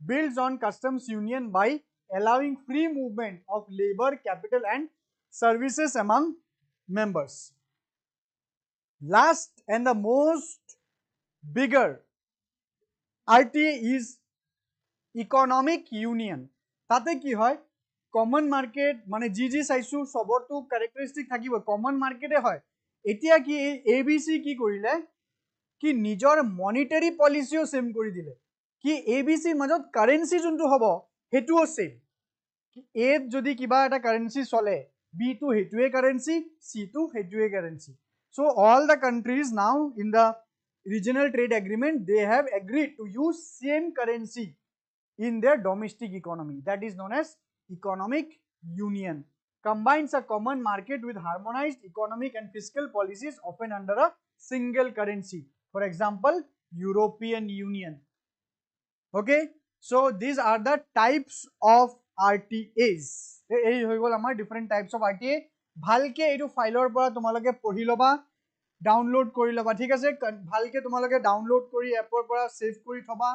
builds on customs union by allowing free movement of labor capital and services among members. Last and the most bigger RTA is economic union. তাতে কি হয় common market মানে G চাইছো সবৰটো ক্যাৰেক্টাৰিস্টিক থাকিব common মাৰ্কেটে হয় এতিয়া কি ABC কি কৰিলে কি নিজৰ মনিটাৰি পলিসিও সেম কৰি দিলে কি এবিসি মাজত কারেন্সি যোনটো হ'ব হেতুও সেম এ যদি কিবা এটা কারেন্সি চলে বি টু হেতুৱে কাৰেন্সি সি টু হেতুৱে currency so all the countries now in the regional trade agreement they have agreed to use same currency in their domestic economy that is known as economic union combines a common market with harmonized economic and fiscal policies often under a single currency for example European Union. Okay, so these are the types of RTAs. এই হৈ গল আমাৰ different types of RTA ভালকে এইটো ফাইলৰ পৰা তোমালোকে পঢ়ি লবা ডাউনলোড কৰি লবা ঠিক আছে ভালকে তোমালোকে ডাউনলোড কৰি এপৰ পৰা সেভ কৰি থবা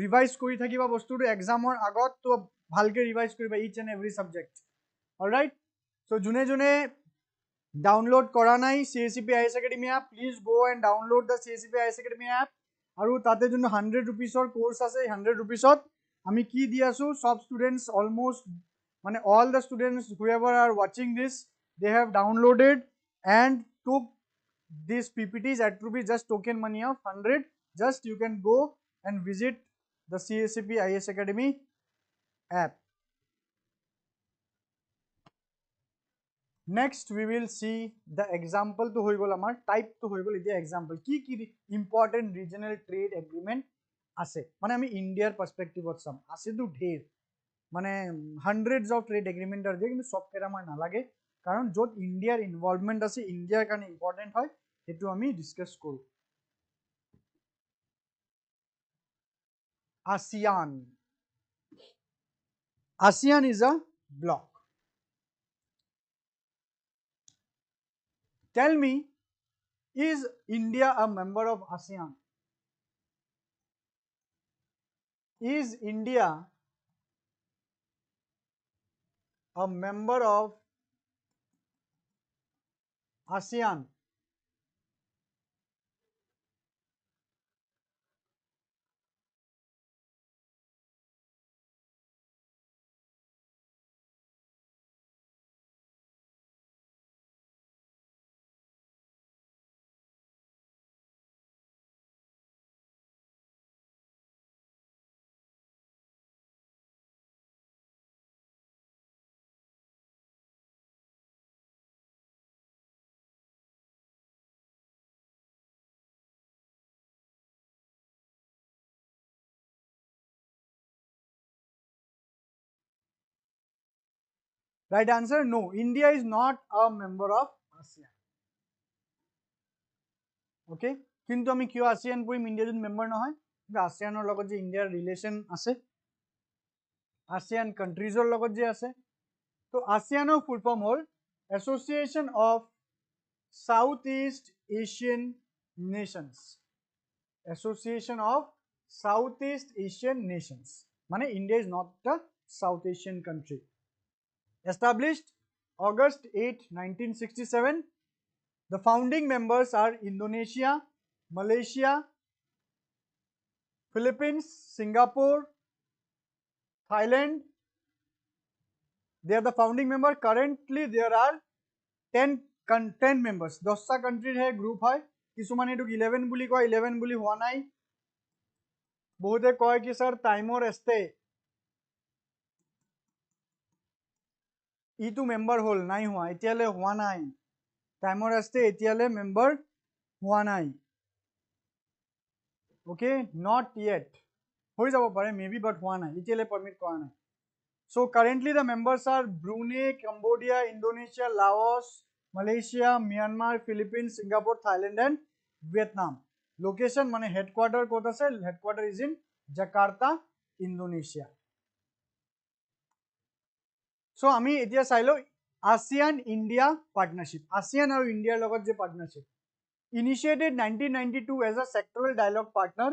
ৰিভাইজ কৰি থাকিবা বস্তুটো এক্সামৰ আগত তো ভালকে ৰিভাইজ কৰিবা each and every subject. All right, so june download কৰা নাই CSEP IAS Academy app please go and download the CSEP IAS Academy app আৰু তাতে যোন 100 rupees-ৰ কোর্স আছে 100 rupees-ত আমি কি দি আছো সব স্টুডেন্টস অলমোস্ট মানে all the students whoever are watching this they have downloaded and took these PPTs at rupees just token money of 100 just you can go and visit the CSEP IAS Academy app. Next we will see the example to hoi gol amar type to hoi gol etia example ki important regional trade agreement ase mane ami India perspective ot sam ase to dher মানে hundreds of trade agreement are there কিন্তু সব কেরা আমার না লাগে কাৰণ য'ত ইণ্ডিয়াৰ ইনভলভমেণ্ট আছে ইণ্ডিয়াৰ কাৰণে ইম্পৰ্টেণ্ট হয় সেইটো আমি ডিছকাছ কৰোঁ ASEAN. ASEAN is a bloc. Tell me, is India a member of ASEAN? Is India a member of ASEAN? Right answer, no. India is not a member of ASEAN. Okay? কিন্তু আমি কিয় ASEAN পঢ়িম India যদি member নহয় কিন্তু ASEANৰ লগত যে ইণ্ডিয়াৰ ৰিলেশ্যন আছে ASEAN কাণ্ট্ৰিজৰ লগত যে আছে তো ASEANৰ ফুল ফৰ্ম হ'ল association of south East Asian nations Association of Southeast Asian Nations. Mane India is not a South Asian country. Established August 8, 1967. The founding members are Indonesia, Malaysia, Philippines, Singapore, Thailand. They are the founding members. Currently there are 10 members. 10 country hai group hai. কিছুমানে এটুক 11 বুলি কয় 11 বুলি হোৱা নাই বহুতে কয় কি স্যাৰ টাইমৰ এস্তে ইটো মেম্বাৰ হল নাই হোৱা এতিয়ালে হোৱা নাই টাইমৰ এস্তে এতিয়ালে মেম্বাৰ হোৱা নাই ওকে নট ইয়েট হৈ যাব পাৰে মেবি বাট হোৱা নাই এতিয়ালে পাৰমিট কৰা নাই so currently the members are Brunei, Cambodia, Indonesia, Laos, Malaysia, Myanmar, Philippines, Singapore, Thailand and Vietnam. Location মানে headquarter ক'ত আছে headquarter is in Jakarta, Indonesia. So আমি এতিয়া চাই লও ASEAN India partnership. ASEAN আৰু ইণ্ডিয়াৰ লগত যে partnership. Initiated 1992 as a sectoral dialogue partner,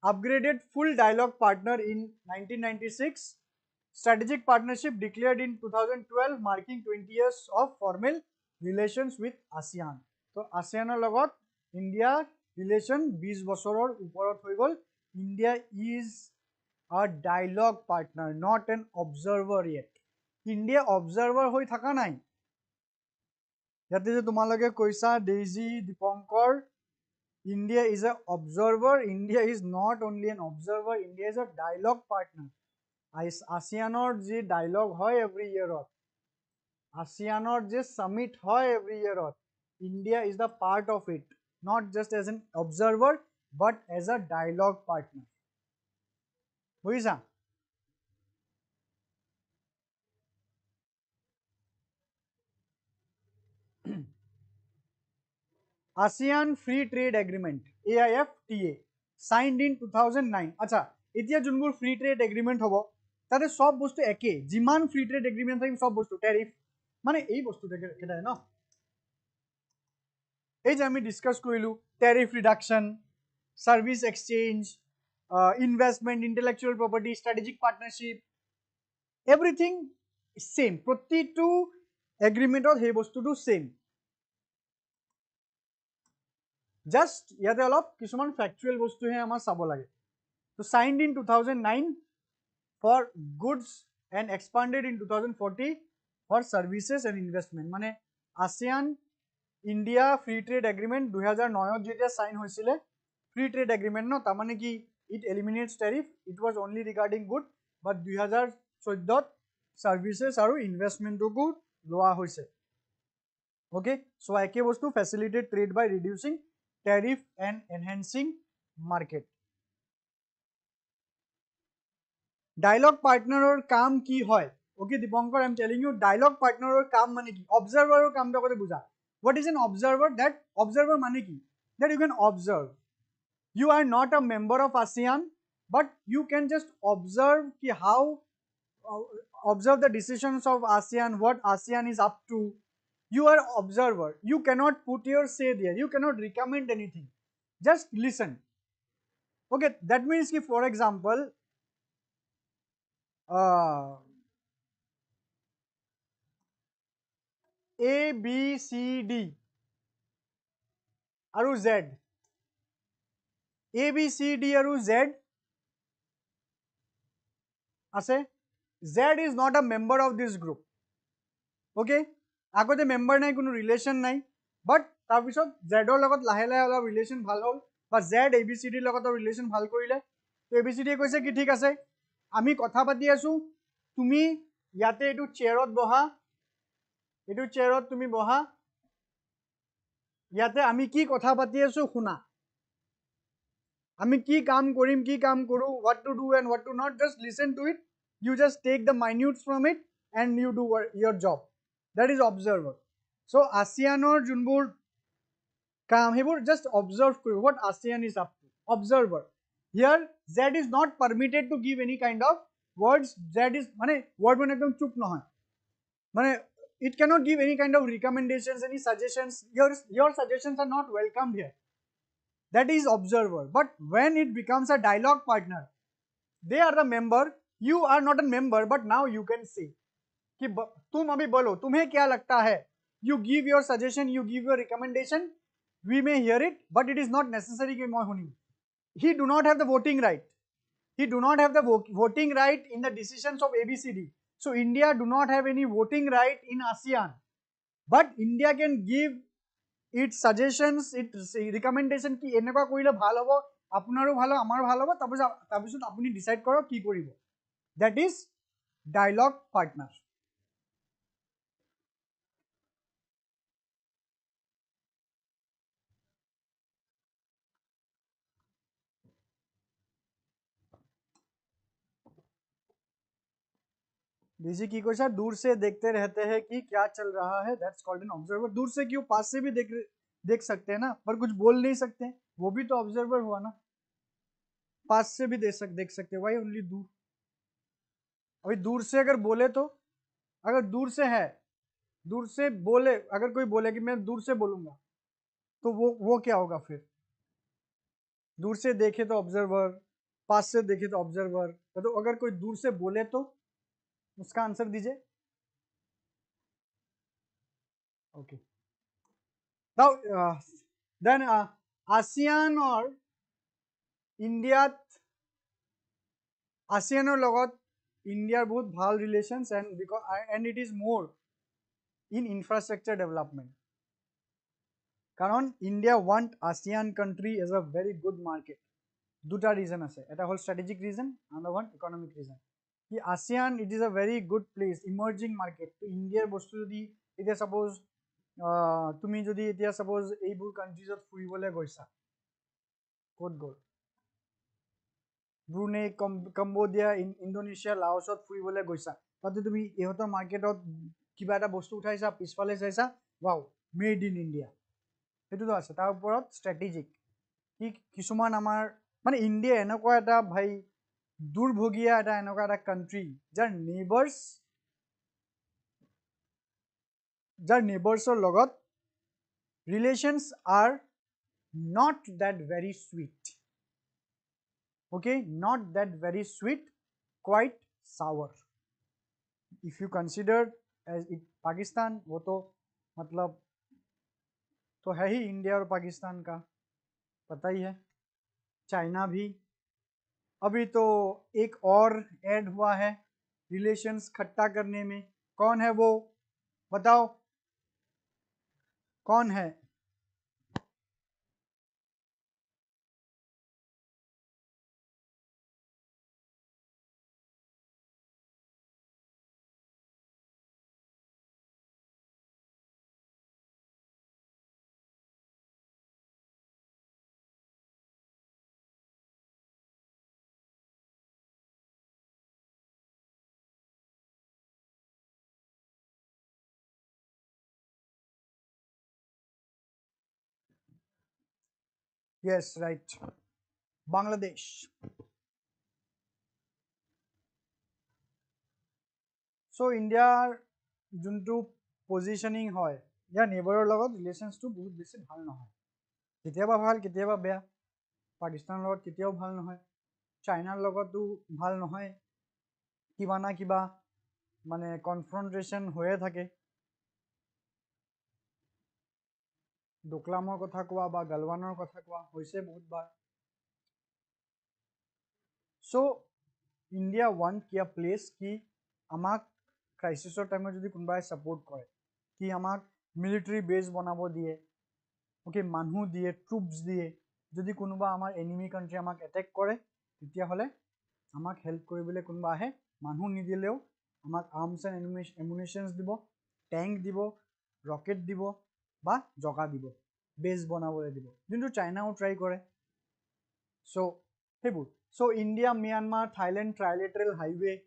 upgraded full dialogue partner in 1996. Strategic partnership declared in 2012, marking 20 years of formal relations with ASEAN. So ASEAN logot India relation 20 বছৰৰ ওপৰত হৈ গল. India is a dialogue partner, not an observer yet. India observer হৈ থাকা নাই. ইয়াতে যে তোমালোকে কৈছা daisy Dipankar India is an observer. India is not only an observer, India is a dialogue partner. ASEANৰ যে ডায়লগ হয় এভৰি ইয়াৰত ASEANৰ যে সামিট হয় every ইয়াৰত India is the part of it, not just as an observer but as a dialogue partner. বুঝিছা ASEAN Free Trade Agreement AIFTA signed in 2009. আচ্ছা এতিয়া যোনবোৰ free trade agreement হ'ব তাতে সব বস্তু একে যিমান ফ্ৰী ট্ৰেড এগ্ৰিমেণ্ট থাকিম সব বস্তু ট্যাৰিফ মানে এই বস্তু কেটাই ন এই যে আমি ডিসকাস কৰিলো tariff reduction service exchange investment intellectual property strategic partnership everything same প্রতিটো এগ্রিমেন্টত সেই বস্তুটো সেম জাস্ট ইয়াতে অলপ কিছুমান ফ্যাক্চুয়াল বস্তুহে আমাৰ চাব লাগে তো signed in 2009 for goods and expanded in 2040 for services and investment. মানে ASEAN India Free Trade Agreement 2009 যেতিয়া সাইন হৈছিলে ফ্ৰী ট্ৰেড এগ্ৰিমেণ্ট ন তাৰ মানে কি it eliminates tariff, it was only regarding good but 2014 services আৰু investmentকো লোৱা হৈছে okay so একে বস্তু facilitate trade by reducing tariff and enhancing market. Dialogue পাৰ্টনাৰৰ কাম কি হয় Okay, Dipankar, I'm telling you, dialogue partner or kaam mane ki, observer or kaam ta kore buja. What is an observer? That observer mane ki, that you can observe. You are not a member of ASEAN, but you can just observe ki how, observe the decisions of ASEAN, what ASEAN is up to. You are observer. You cannot put your say there. You cannot recommend anything. Just listen. Okay, that means ki, for example, A, B, C, D aru Z. A, B, C, D aru Z ase. Z is not a member of this group. Okay? Agote member nai, kono relation nai. But tar pisot Z or logot lahe lahe ola relation bhal hol. But Z, A, B, C, D logot relation bhal korile. To A, B, C, D koise ki thik ase. Ami kotha pati asu. Tumi yate etu chairot boha. Etu chairot tumi boha. Yate ami ki kotha pati asu khuna. Ami ki kaam korim, ki kaam koru, what to do and what to not, just listen to it. You just take the minutes from it and you do your job. That is observer. So ASEAN or junbur kaam hebur just observe what ASEAN is up to. Observer. Here Z is not permitted to give any kind of words. Z is mane word mane ekdom chup nahoy. Mane it cannot give any kind of recommendations, any suggestions. Your suggestions are not welcomed here. That is observer. But when it becomes a dialogue partner, they are the member, you are not a member, but now you can say कि तुम अभी बोलो तुम्हें क्या लगता है, you give your suggestion, you give your recommendation, we may hear it, but it is not necessary कि मैं होनी. He do not have the voting right. He do not have the voting right in the decisions of ABCD. So India do not have any voting right in ASEAN. But India can give its suggestions, its recommendation ki eneka korile bhal hobo, apnaro bhalo, amar bhal hobo, tabisot apuni decide koro ki koribo. That is dialogue partner. बीजी की कोई सा दूर से देखते रहते हैं कि क्या चल रहा है, दैट्स कॉल्ड एन ऑब्जर्वर. दूर से क्यों, पास से भी देख सकते हैं ना, पर कुछ बोल नहीं सकते, वो भी तो ऑब्जर्वर हुआ ना. पास से भी देख सकते हैं, वाई ओनली दूर. अभी दूर से अगर बोले तो, अगर दूर से है, दूर से बोले, अगर कोई बोले कि मैं दूर से बोलूंगा, तो वो क्या होगा फिर. दूर से देखे तो ऑब्जर्वर, पास से देखे तो ऑब्जर्वर. तो अगर कोई दूर से बोले तो उसका आंसर दीजिए. ओके, नाउ देन आसियान और इंडिया, आसियानर লগত ইন্ডিয়াৰ বহুত ভাল relations and it is more in infrastructure development. কাৰণ India want ASEAN country as a very good market. দুটা ৰিজন আছে, এটা হ'ল strategic reason, another one economic reason. কি ASEAN it is a very good place, emerging market. তো ইণ্ডিয়াৰ বস্তু যদি এতিয়া ছাপ'জ তুমি যদি এতিয়া ছাপ'জ এইবোৰ কাণ্ট্ৰিজত ফুৰিবলৈ গৈছা, ক'ত গ'ল, ব্ৰুনেই, কম্বোডিয়া, ইণ্ডোনেছিয়া, লাওছত ফুৰিবলৈ গৈছা, তাতে তুমি ইহঁতৰ মাৰ্কেটত কিবা এটা বস্তু উঠাইছা, পিছফালে চাইছা, ৱাও মেড ইন ইণ্ডিয়া, সেইটোতো আছে. তাৰ ওপৰত ষ্ট্ৰেটেজিক কি কিছুমান আমাৰ মানে ইণ্ডিয়া এনেকুৱা এটা ভাই দুৰ্ভগীয়া এটা এনেকুৱা এটা কাণ্ট্ৰি যাৰ নেবাৰ্ছৰ লগত relations are not that very sweet. Okay, not that very sweet, quite sour. If you consider as it Pakistan, वो तो मतलब तो है ही इंडिया और पाकिस्तान का, पता ही है. चाइना भी अभी तो एक और ऐड हुआ है रिलेशंस खट्टा करने में. कौन है वो, बताओ कौन है. Yes, right. Bangladesh. So India juntu positioning hoy ya neighbor logot relations to bahut beshi bhal nohoy, ketiaba bhal ketiaba beya. Pakistan logot ketiao bhal nohoy, China logot tu bhal nohoy, kiba na kiba mane confrontation hoye thake. Doklamor kotha kowa ba Galwanor kotha kowa hoise bahut bar. So India want kia place ki amak crisis time jodi kunbai support kore ki amak military base banabo diye, okay, manhu diye, troops diye, jodi kunuba amar enemy country amak attack kore titia hole amak help koribole kunuba ahe, manhu nidileo amak arms and ammunitions dibo, tank dibo, rocket dibo ba joga dibo, base banabole dibo, jintu China try kore. So hebur. So India Myanmar Thailand trilateral highway,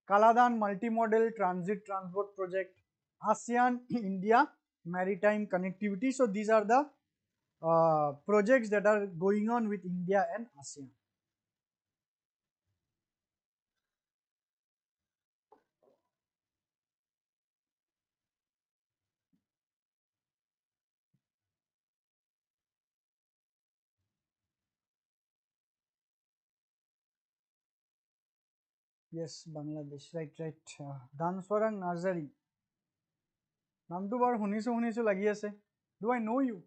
Kaladan multimodal transit transport project, ASEAN India maritime connectivity. So these are the projects that are going on with India and ASEAN. Yes, Bangladesh, right. Danswarang Nursery. নামটো বাৰু শুনিছো লাগি আছে. Do I know you?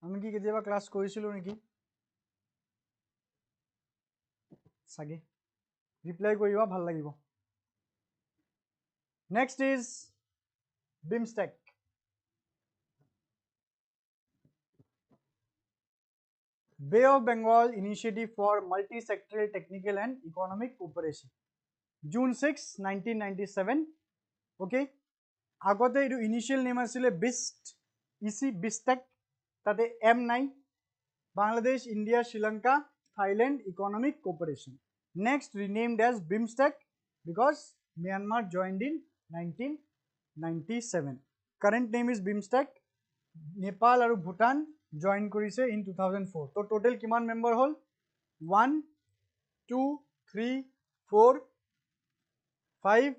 আমি কি কেতিয়াবা class কৰিছিলো নেকি? সাগে ৰিপ্লাই কৰিবা, ভাল লাগিব. Next is BIMSTEC. Bay of Bengal Initiative for Multi-Sectoral Technical and Economic Cooperation. June 6, 1997. Okay. আগতে এইটো ইনিশিয়াল নেম আছিলে BISTEC, তাতে M নাই. Bangladesh, India, Sri Lanka, Thailand Economic Cooperation. Next renamed as BIMSTEC because Myanmar joined in 1997. Current name is BIMSTEC. Nepal and Bhutan joined korise in 2004. So total kiman member hol? 1, 2, 3, 4, 5,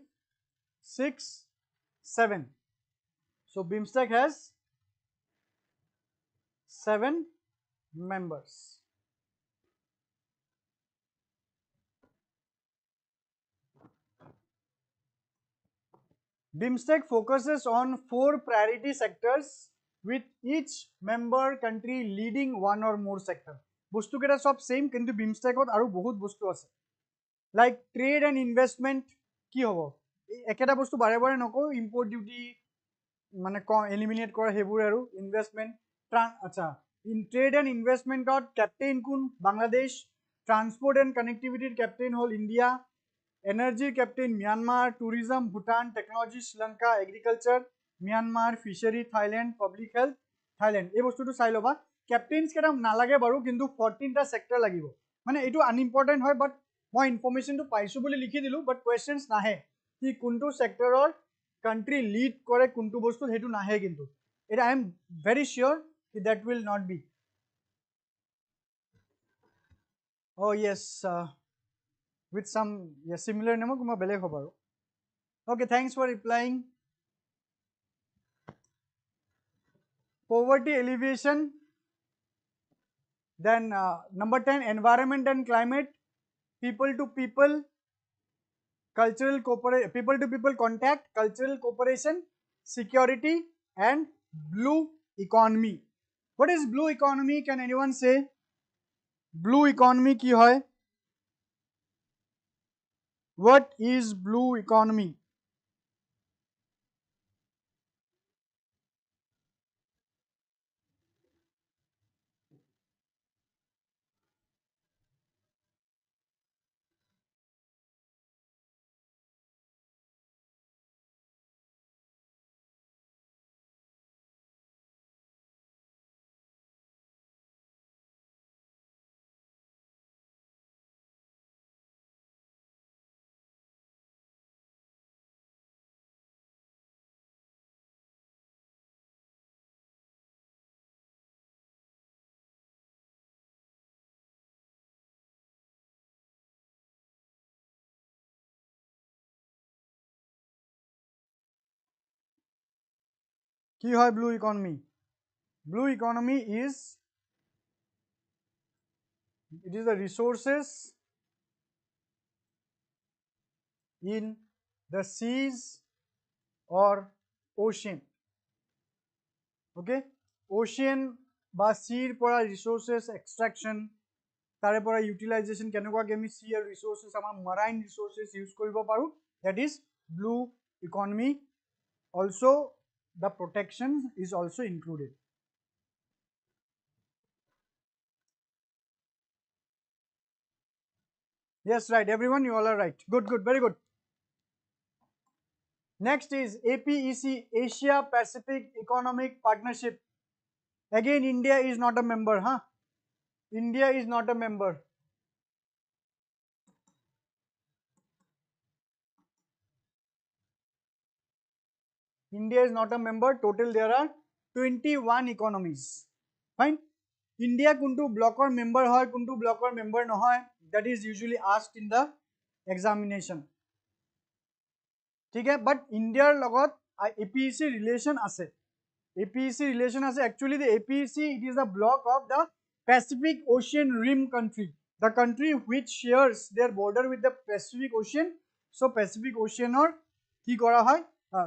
6, 7. So BIMSTEC has 7 members. BIMSTEC focuses on 4 priority sectors with each member country leading one or more sector. Bostu keta sob same kintu BIMSTEC ot aru bahut bostu ase. Like trade and investment ki hobo? Eketa bostu bare bare noko, import duty mane eliminate kora hebur aru investment acha. In trade and investment ot captain kun Bangladesh, transport and connectivity captain hol India, energy captain Myanmar, tourism Bhutan, technology Sri Lanka, agriculture Myanmar, fishery Thailand, public health Thailand. এই বস্তুটো চাই লবা. Captains কেটা নালাগে বাৰু, কিন্তু 14টা sector লাগিব. মানে এইটো আনইম্পৰ্টেন্ট হয়, বাট মই ইনফৰমেশনটো পাইছো বুলি লিখি দিলো, বাট কোৱেশ্চনছ নাহে কি কোনটো সেক্টৰৰ কান্ট্ৰি লিড কৰে কোনটো বস্তু, হেতু নাহে কিন্তু. এটা আই এম ভেৰি শিওৰ কি that will not be. Oh yes, with some similar name kuma beleg hobo. Okay, thanks for replying. Poverty alleviation. Then number 10, environment and climate, people to people, cultural cooperation, people to people contact, cultural cooperation, security, and blue economy. What is blue economy? Can anyone say? Blue economy ki hoy? What is blue economy? কি হয় blue economy? Blue economy is it is the resources in the seas or ocean. Okay, ocean বা seer পৰা resources extraction, তাৰে পৰা utilization কেনেকুৱাকৈ আমি sea আৰু resources আমাৰ marine resources use কৰিব পাৰোঁ, that is blue economy. Also the protection is also included. Yes, right, everyone, you all are right. Good, good, very good. Next is APEC, Asia Pacific Economic Partnership. Again, India is not a member, huh? India is not a member. India is not a member. Total there are 21 economies. Fine. India kuntu blocker member hoy, kuntu blocker member no hoy. That is usually asked in the examination. ठीक है, but India logot APEC relation ase. APEC relation ase. Actually, the APEC, it is the block of the Pacific Ocean Rim country. The country which shares their border with the Pacific Ocean. So Pacific Ocean or ki kora hoy.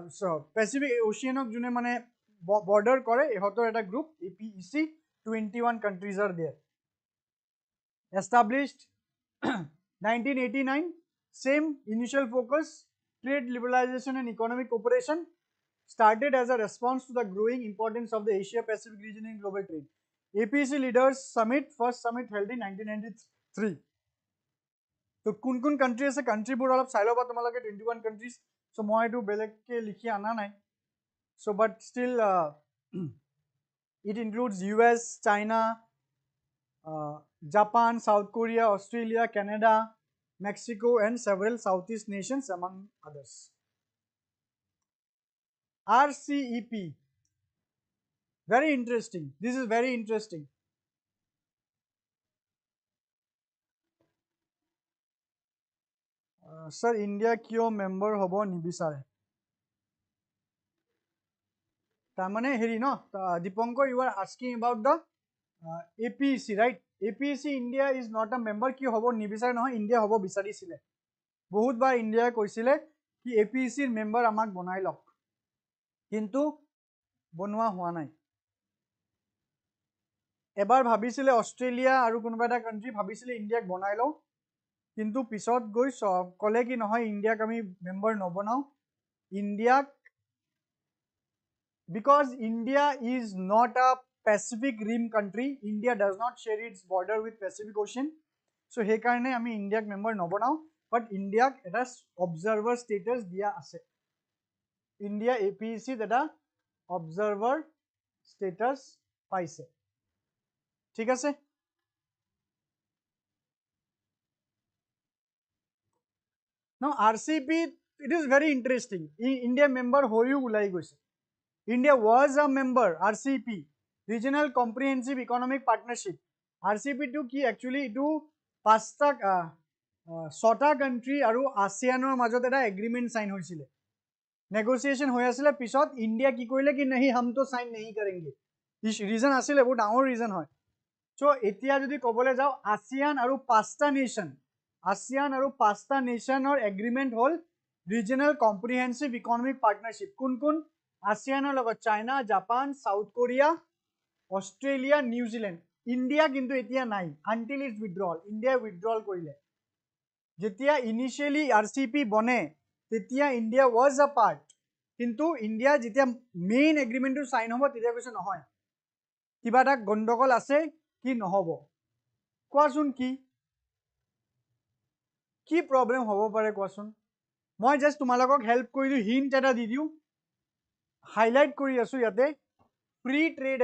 So Pacific Ocean of june mane border kore ehotor eta group APEC. 21 countries are there. Established 1989. Same initial focus, trade liberalization and economic cooperation, started as a response to the growing importance of the Asia Pacific region in global trade. APEC Leaders Summit, first summit held in 1993. So kun country ase country bur olop sai loba tomaloke 21 countries. So moi etu belek ke likhi ana nai. So but still it includes US, China, Japan, South Korea, Australia, Canada, Mexico, and several Southeast nations among others. RCEP, very interesting. This is very interesting. Sir, India kyo member hobo nibisare? Tamane heri no, Dipankar, you are asking about the APEC, right? APEC India is not a member. Kyo hobo nibisare no, India hobo bisari sile. Bahut bar India koisile ki APEC member amak bonai lok. Kintu bonwa hua nai. এবাৰ ভাবিছিলে Australia আৰু কোনোবা এটা country ভাবিছিলে ইণ্ডিয়াক বনাই লওঁ, কিন্তু পিছত গৈ ক'লে কি নহয় ইণ্ডিয়াক আমি মেম্বাৰ নবনাওঁ। ইণ্ডিয়াক because India is not a Pacific rim country, India does not share its border with Pacific Ocean, so' সেইকাৰণে আমি ইণ্ডিয়াক মেম্বাৰ নবনাওঁ, বাট ইণ্ডিয়াক এটা অবজাৰ্ভাৰ ষ্টেটাছ দিয়া আছে। ইণ্ডিয়া APECত এটা অবজাৰ্ভাৰ ষ্টেটাছ পাইছে। ঠিক আছে। Now RCEP, it is very interesting. India member hoyu ulai goise. India was a member RCEP, Regional Comprehensive Economic Partnership. RCEP to ki actually to pasta sota country aru ASEAN or majot eta agreement sign hoisile. Negotiation hoy asile pisot India ki koile ki nahi hum to sign nahi karenge. This reason asile bahut dangor reason hoy. So etia jodi kobole jao ASEAN aru pasta nation, ASEAN aru pasta nation or agreement hol Regional Comprehensive Economic Partnership. Kun ASEAN or logot China, Japan, South Korea, Australia, New Zealand. India kintu etia nai until its withdrawal. India withdrawal korile. Jetia initially RCEP bone tetia India was a part. Kintu India jetia main agreement to sign hobo tetia koise nohoy. Kiba eta gondogol ase কি নহব কোৱাচোন কি problem হ'ব পাৰে কোৱাচোন মই just তোমালোকক help কৰি দিও হিন্ট এটা দি দিও হাইলাইট কৰি আছো ইয়াতে ফ্ৰী ট্ৰেড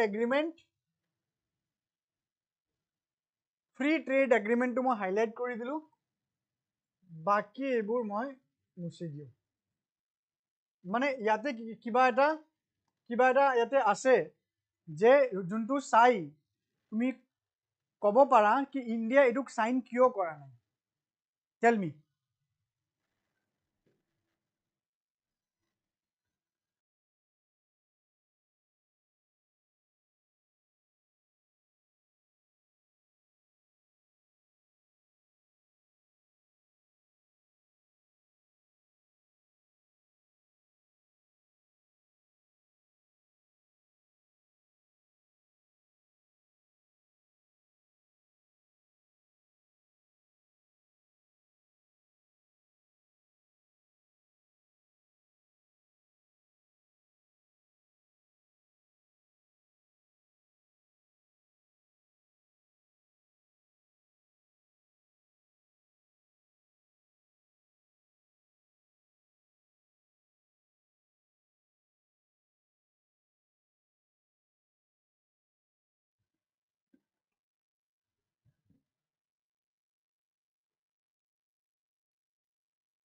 এগ্ৰিমেন্টটো মই হাইলাইট কৰি দিলো বাকি এবোৰ মই মুছি দিও মানে ইয়াতে কিবা এটা ইয়াতে আছে যে যোনটো চাই তুমি কব পাৰা কি ইন্ডিয়া এডুক সাইন কিয় কৰা নাই টেল মি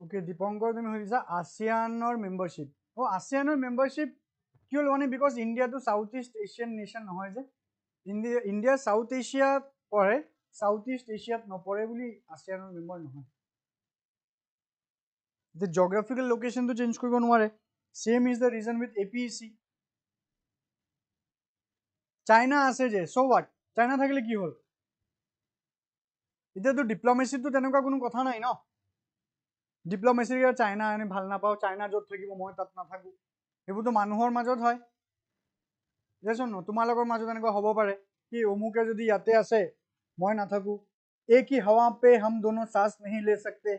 Okay, Dipankar, তুমি সুধিছা ASEANৰ মেম্বাৰশ্বিপ ASEANৰ মেম্বাৰশ্বিপ কিয় লোৱা নাই বিকজ ইণ্ডিয়াটো সাউথ ইষ্ট এছিয়ান নেশ্যন নহয় যে ইণ্ডিয়া সাউথ এছিয়াত পৰে সাউথ ইষ্ট এছিয়াত নপৰে বুলি ASEANৰ মেম্বাৰ নহয় the geographical location to change কৰিব নোৱাৰে same is the reason with APEC China আছে যে so what China থাকিলে কি হল এতিয়াতো ডিপ্লোমেসিটো তেনেকুৱা কোনো কথা নাই ন ডিপ্লোমেসিৰ চাইনা আমি ভাল নাপাও চাইনা যত থাকিব মই তাত নাথাকো এবোৰতো মানুহৰ মাজত হয় যেছন তোমালোকৰ মাজত এনেকুৱা হ'ব পাৰে কি অমুকে যদি ইয়াতে আছে মই নাথাকো एक ही हवा पे हम दोनों सांस नहीं ले सकते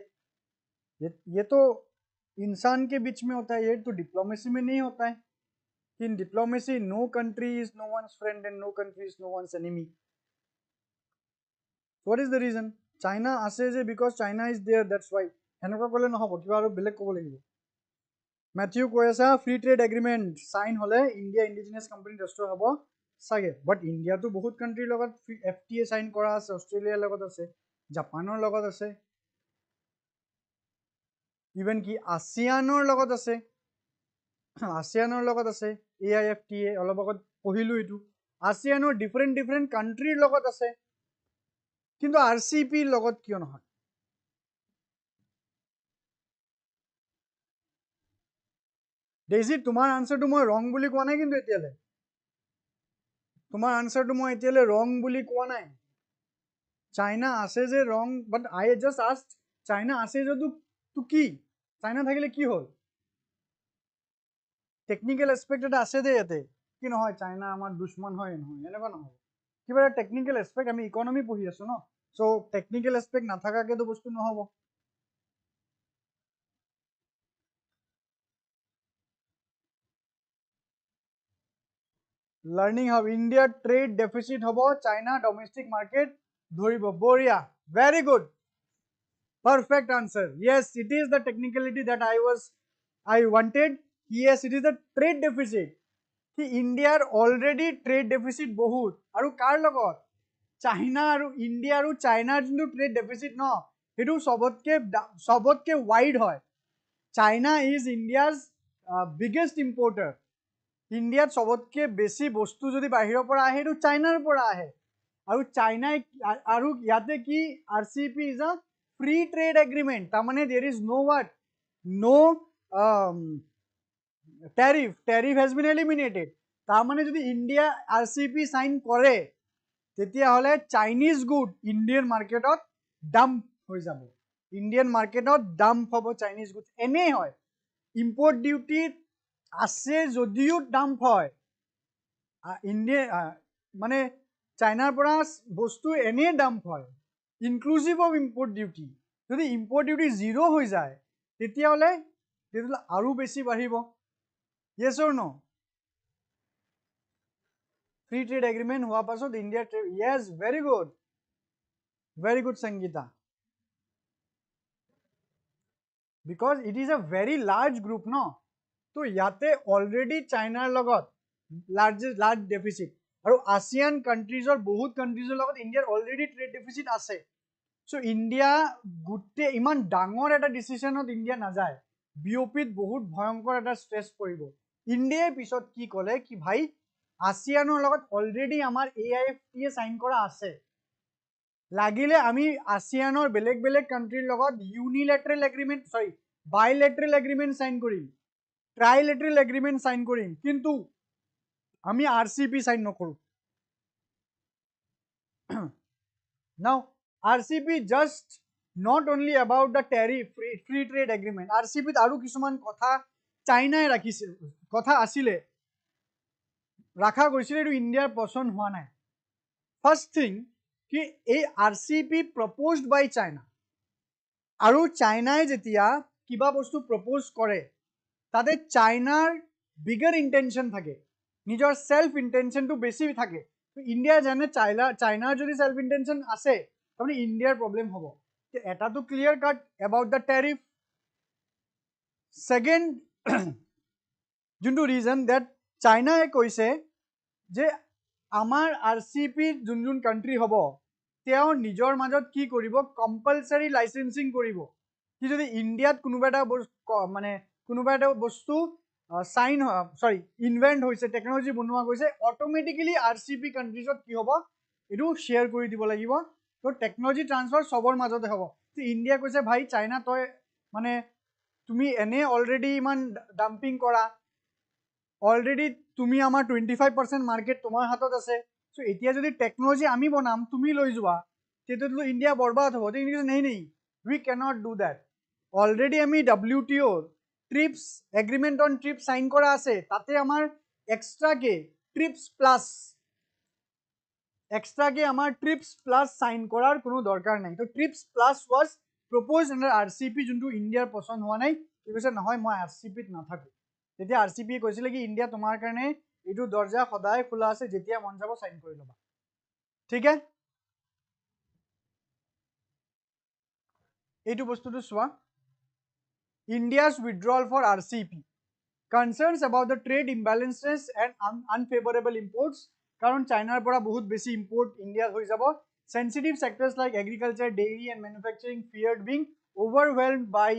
ये तो इंसान के बीच में होता है ये तो डिप्लोमेसी में नहीं होता है कि in diplomacy no country is no one's friend and no country is no one's enemy what is the reason China আছে যে because China is there that's why হেনকা কলে নহব কিবা আৰু বেলেগ কব লাগিব Matthew কৈ আছে free trade agreement sign হলে India indigenous company register হ'ব সাগে but India তো বহুত country লগত FTA sign কৰা আছে অস্ট্ৰেলিয়াৰ লগত আছে জাপানৰ লগত আছে even কি ASEANৰ লগত আছে ASEANৰ লগত আছে AIFTA অলপ আগত পঢ়িলো এটো ASEANৰ different countryৰ লগত আছে কিন্তু RCEP লগত কিয় নহয় Daisy তোমাৰ আনসাৰটো মই ৰং বুলি কোৱা নাই কিন্তু এতিয়ালে তোমাৰ আনসাৰটো মই এতিয়ালে ৰং বুলি কোৱা নাই চাইনা আছে যে ৰং বাট আই জাস্ট আস্কড চাইনা আছে যদু তু কি চাইনা থাকিলে কি হল টেকনিক্যাল এসপেক্ট এটা আছে দে ইয়াতে কি নহয় চাইনা আমাৰ দুশ্মন হয় নহয় এনেকুৱা নহয় কিবা এটা টেকনিক্যাল এসপেক্ট আমি ইকোনমি পঢ়ি আছো ন সো টেকনিক্যাল এসপেক্ট নাথাকাকে তো বস্তু নহব Learning how India trade deficit hobo China domestic market dhoribo boria very good perfect answer yes it is the technicality that I wanted yes it is the trade deficit ki India already trade deficit bahut aru kar logot China aru India aru China jindu trade deficit no etu sobotke wide hoy China is India's biggest importer ইন্ডিয়াত সবতকে বেছি বস্তু যদি বাহিৰৰ পৰা আহে তো চাইনাৰ পৰা আহে আৰু চাইনাই আৰু ইয়াতে কি RCEP is a free trade agreement তাৰ মানে there is no what no tariff has been eliminated তাৰ মানে যদি ইন্ডিয়া RCEP সাইন কৰে তেতিয়া হলে চাইনিজ গুড ইন্ডিয়ান মার্কেটত ডাম্প হৈ যাব ইন্ডিয়ান মার্কেটত ডাম্প হ'ব চাইনিজ গুড এনে হয় ইম্পোর্ট ডিউটি আছে যদিও ডাম্প হয় ইন্ডিয়া মানে চাইনাৰ পৰা বস্তু এনে ডাম্প হয় ইনক্লুসিভ অফ ইম্পোৰ্ট ডিউটি যদি ইম্পোৰ্ট ডিউটি জিৰো হৈ যায় তেতিয়া হলে আৰু বেছি বাঢ়িব yes or no free trade agreement হোৱা পাছত India yes very good Sangeeta because it is a very large group no তো ইয়াতে অলৰেডি চাইনাৰ লগত লাৰ্জ ডেফিচিট আৰু ASEAN কান্ট্ৰিজৰ বহুত কান্ট্ৰিজৰ লগত ইন্ডিয়াৰ অলৰেডি ট্ৰেড ডেফিচিট আছে সো ইন্ডিয়া গুটে ইমান ডাঙৰ এটা ডিসিশনত ইন্ডিয়া নাযায় বিওপিত বহুত ভয়ংকৰ এটা স্ট্ৰেছ পৰিব ইন্ডিয়াৰ পিছত কি ক'লে কি ভাই ASEANৰ লগত অলৰেডি আমাৰ AIFTA সাইন কৰা আছে লাগিলে আমি ASEANৰ বেলেগ কান্ট্ৰিৰ লগত ইউনিলেটাৰেল এগ্ৰিমেন্ট বাইলেটাৰেল এগ্ৰিমেন্ট সাইন কৰিম ট্ৰাইলেটাৰেল এগ্ৰিমেন্ট সাইন কৰিম কিন্তু আমি RCEP সাইন নকৰো now RCEP just not only about the tariff free trade agreement RCEP আরো কিছুমান কথা চাইনাই ৰাখিছে কথা আছিলে ৰাখা গৈছিল এটো ইন্ডিয়াৰ পছন্দ হোৱা নাই ফাৰ্স্ট থিং কি এই RCEP proposed by China আৰু চাইনাই যেতিয়া কিবা বস্তু propose কৰে তাতে চাইনাৰ বিগাৰ ইন্টেনশন থাকে নিজৰ সেলফ ইন্টেনশনটো বেছি থাকে ইন্ডিয়া জানে চাইনাৰ যদি সেলফ ইন্টেনশন আছে তাহলে ইন্ডিয়াৰ প্ৰবলেম হ'ব এটা তো clear cut about the tariff second যোনটো ৰিজন দ্যাট চাইনাই কৈছে যে আমাৰ RCEP যোন কান্ট্ৰি হ'ব তেওঁ নিজৰ মাজত কি কৰিব কম্পালসৰি লাইসেন্সিং কৰিব কি যদি ইণ্ডিয়াত কোনোবা এটা মানে কোনোবা এটা বস্তু সাইন সৰি ইনভেন্ট হৈছে টেকনলজি বনোৱা গৈছে অট'মেটিকেলি RCEP কাণ্ট্ৰিজত কি হ'ব এইটো শ্বেয়াৰ কৰি দিব লাগিব তো টেকনলজি ট্ৰান্সফাৰ চবৰ মাজতে হ'ব ইণ্ডিয়া কৈছে ভাই চাইনা তই মানে তুমি এনে অলৰেডি ইমান ডাম্পিং কৰা অলৰেডি তুমি আমাৰ 25% মাৰ্কেট তোমাৰ হাতত আছে সো এতিয়া যদি টেকনলজি আমি বনাম তুমি লৈ যোৱা তেতিয়াতো ইণ্ডিয়া বৰবাদ হ'ব তো ইণ্ডিয়া নেই নেই we cannot do that already আমি WTO ট্ৰিপস এগ্ৰিমেন্ট অন ট্ৰিপস সাইন কৰা আছে তাতে আমাৰ এক্সট্ৰা কে ট্ৰিপস প্লাস সাইন কৰাৰ কোনো দৰকাৰ নাই তো ট্ৰিপস plus was proposed under RCEP যোনটো ইণ্ডিয়াৰ পছন্দ হোৱা নাই কি কৈছে নহয় মই RCEP ত নাথাকো তেতিয়া RCEP কৈছিলে কি ইণ্ডিয়া তোমাৰ কাৰণে এইটো দৰ্জা সদায় খোলা আছে যেতিয়া মন যাব সাইন কৰি ল'বা ঠিক আছে এইটো বস্তুটো চোৱা India's withdrawal for RCEP concerns about the trade imbalances and unfavorable imports কারণ চাইনাৰ পৰা বহুত বেছি ইম্পোর্ট ইন্ডিয়া হৈ যাব sensitive sectors like agriculture dairy and manufacturing feared being overwhelmed by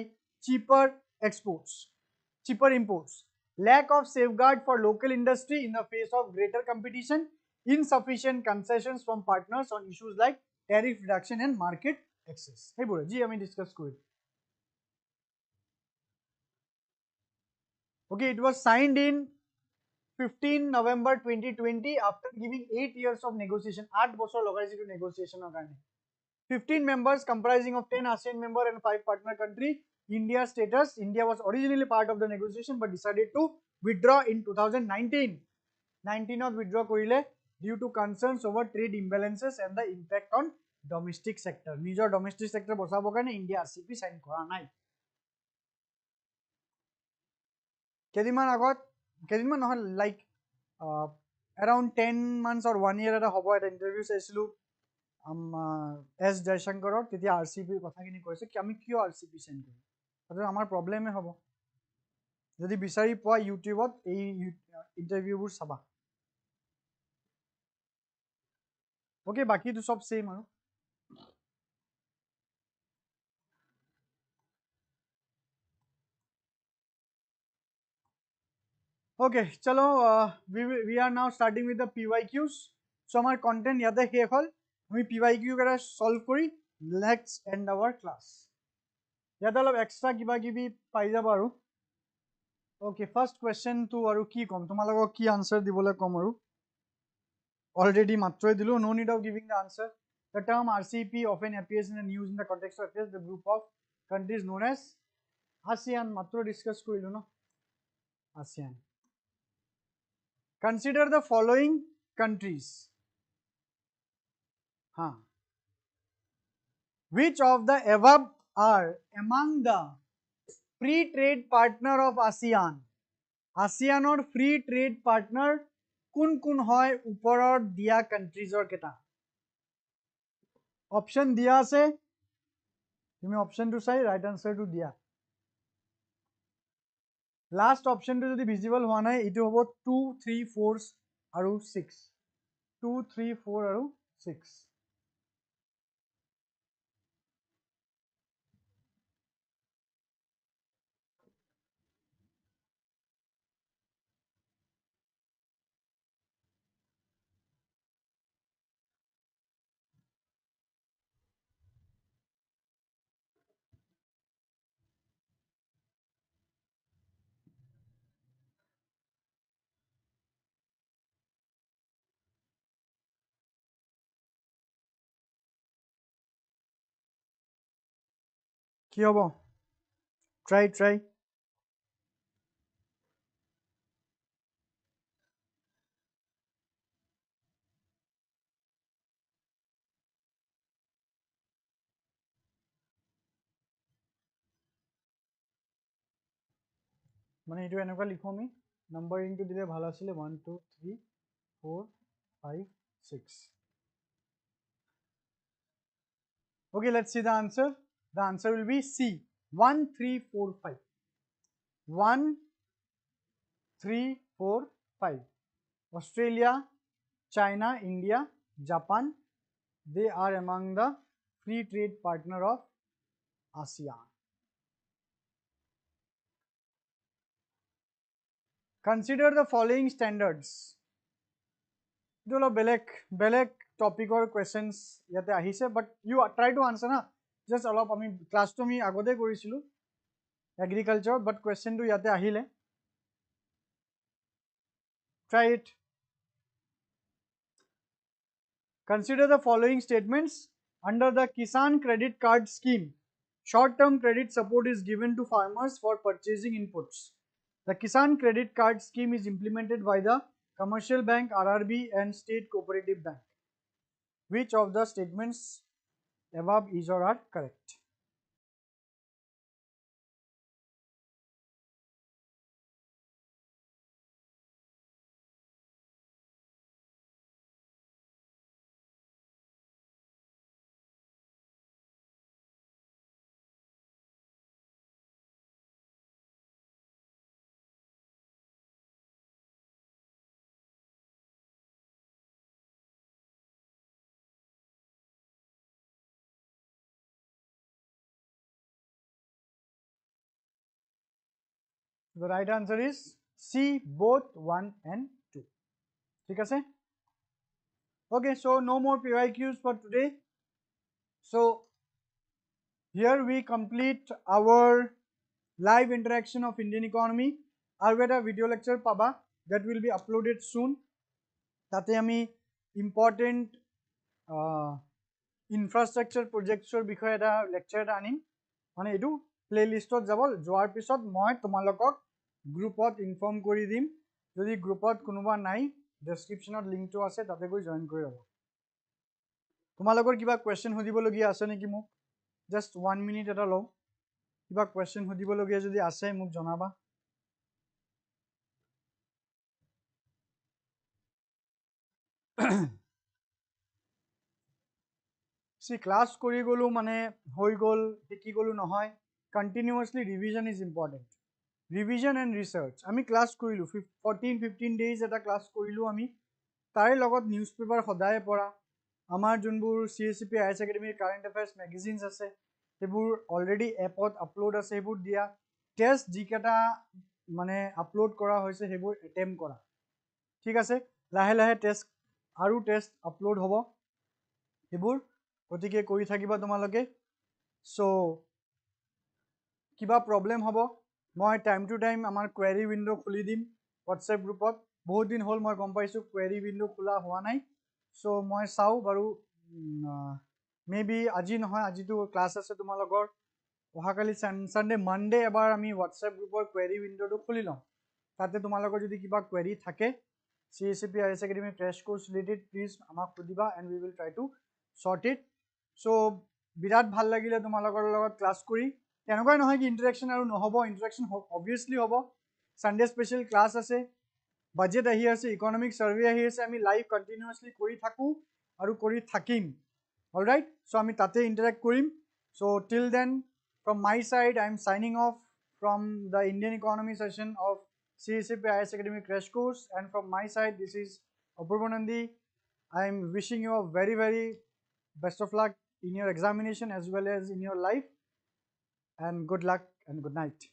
cheaper imports lack of safeguard for local industry in the face of greater competition insufficient concessions from partners on issues like tariff reduction and market access হেইবোৰ জি আমি discuss কৰিম Okay, it was signed in 15 November 2020 after giving 8 years of negotiation. 8 বছৰ লগাইছে to negotiation কাৰণে 15 members comprising of 10 ASEAN member and 5 partner country. India's status, India was originally part of the negotiation but decided to withdraw in 2019. 19th withdraw কৰিলে due to concerns over trade imbalances and the impact on domestic sector. নিজৰ domestic sector বচাবৰ কাৰণে India RCEP sign কৰা নাই কেদিনমান আগত কেদিনমান নহয় like around 10 months or 1 year এটা হ'ব এটা ইন্টাৰভিউ চাইছিলো এস জয়শঙ্কৰৰ তেতিয়া RCEP কথাখিনি কৈছে কি আমি কিয় RCEP সাইন কৰিম সেইটো আমাৰ প্ৰবলেমে হ'ব যদি বিচাৰি পোৱা ইউটিউবত এই ইন্টাৰভিউবোৰ চাবা ওকে বাকিটো সব সেম আৰু Okay, chalo, we are now starting with the PYQs. So, our content yada ke khol, we PYQ kara solve kori. Let's end our class. Yada lab extra kiba kibi paija baru. Okay, first question to aru ki kom. Tumalago ki answer dibole kom aru. Already matro dilu. No need of giving the answer. The term RCEP often appears in the news in the context of affairs. The group of countries known as ASEAN. Matro discuss korilu no. ASEAN. Consider the following countries. Which of the above are among the free trade partner of ASEAN? ASEAN or free trade partner kun hoy uporor dia countries or keta? Option dia ase. Tumi option to say right answer to dia. Last option to jodi visible howa nai itu hobo 2 3 4 aru 6 2 3 4 aru 6 কি হবো try মানে এটো এনেকুৱা লিখো আমি numbering two দিলে ভাল আছিল 1 2 3 4 5 6 Okay, let's see the answer. The answer will be C 1 3 4 5 1 3 4 5 Australia, China, India, Japan, they are among the free trade partner of ASEAN. Consider the following standards. Etu olo beleg topic or questions yate ahise, but you try to answer na. Just olop ami class to mi agode korisilu agriculture, but question to yate ahile. Try it. Consider the following statements. Under the Kisan Credit Card Scheme, short-term credit support is given to farmers for purchasing inputs. The Kisan Credit Card Scheme is implemented by the Commercial Bank, RRB and State Cooperative Bank. Which of the statements above is or are correct? The right answer is C, both 1 and 2. Okay, okay, so no more PYQs for today. So here we complete our live interaction of Indian economy. Aru eta video lecture paba that will be uploaded soon. Tate ami important infrastructure projects or bikhoye eta lecture eta anim. Mane etu playlist ot jabol joar pisot moi tomalokok group ot inform kori dim. Jodi group ot konuba nai description ot link to ase tate goi join kori lobo. Tomalokor kiba question hodibo logia ase neki muk just 1 minute eta lo. Kiba question hodibo logia jodi ase muk jonaba. See, class kori golu mane hoi gol hiki golu nohoy. Continuously revision is important. Revision and research. Ami class korilu 14-15 days eta class korilu ami. Tare logot newspaper hodaye pora. Amar junbur CSEP AS Academy current affairs magazines ase. Hebur already app ot upload ase hebur dia. Test jikata mane upload kora hoise hebur attempt kora. Thik ase lahe lahe test aru test upload hobo. Hebur gotike kori thakiba tomaloke. So kiba problem hobo moi time to time amar query window khuli dim WhatsApp group ot bahut din hol moi gom paisu query window khula howa nai. So moi sau baru maybe aji nohoy aji tu class ase tomalogor ohakali Sunday Monday ebar ami WhatsApp group or query window to khuli lom. Tate tomalogor jodi kiba query thake CSEP AS Academy crash course related, please amak khudiba and we will try to sort it. So birat bhal lagile tomalogor logot class kori. Tenokai nohoy ki interaction aru nohobo, interaction obviously hobo. Sunday special class ase, budget ahi ase, economic survey ahi ase, ami live continuously kori thaku aru kori thakim. All right, so ami tate interact korim. So till then, from my side I am signing off from the Indian economy session of CSEP AS Academy crash course, and from my side this is Apurvanandi. I am wishing you a very best of luck in your examination as well as in your life, and good luck and good night.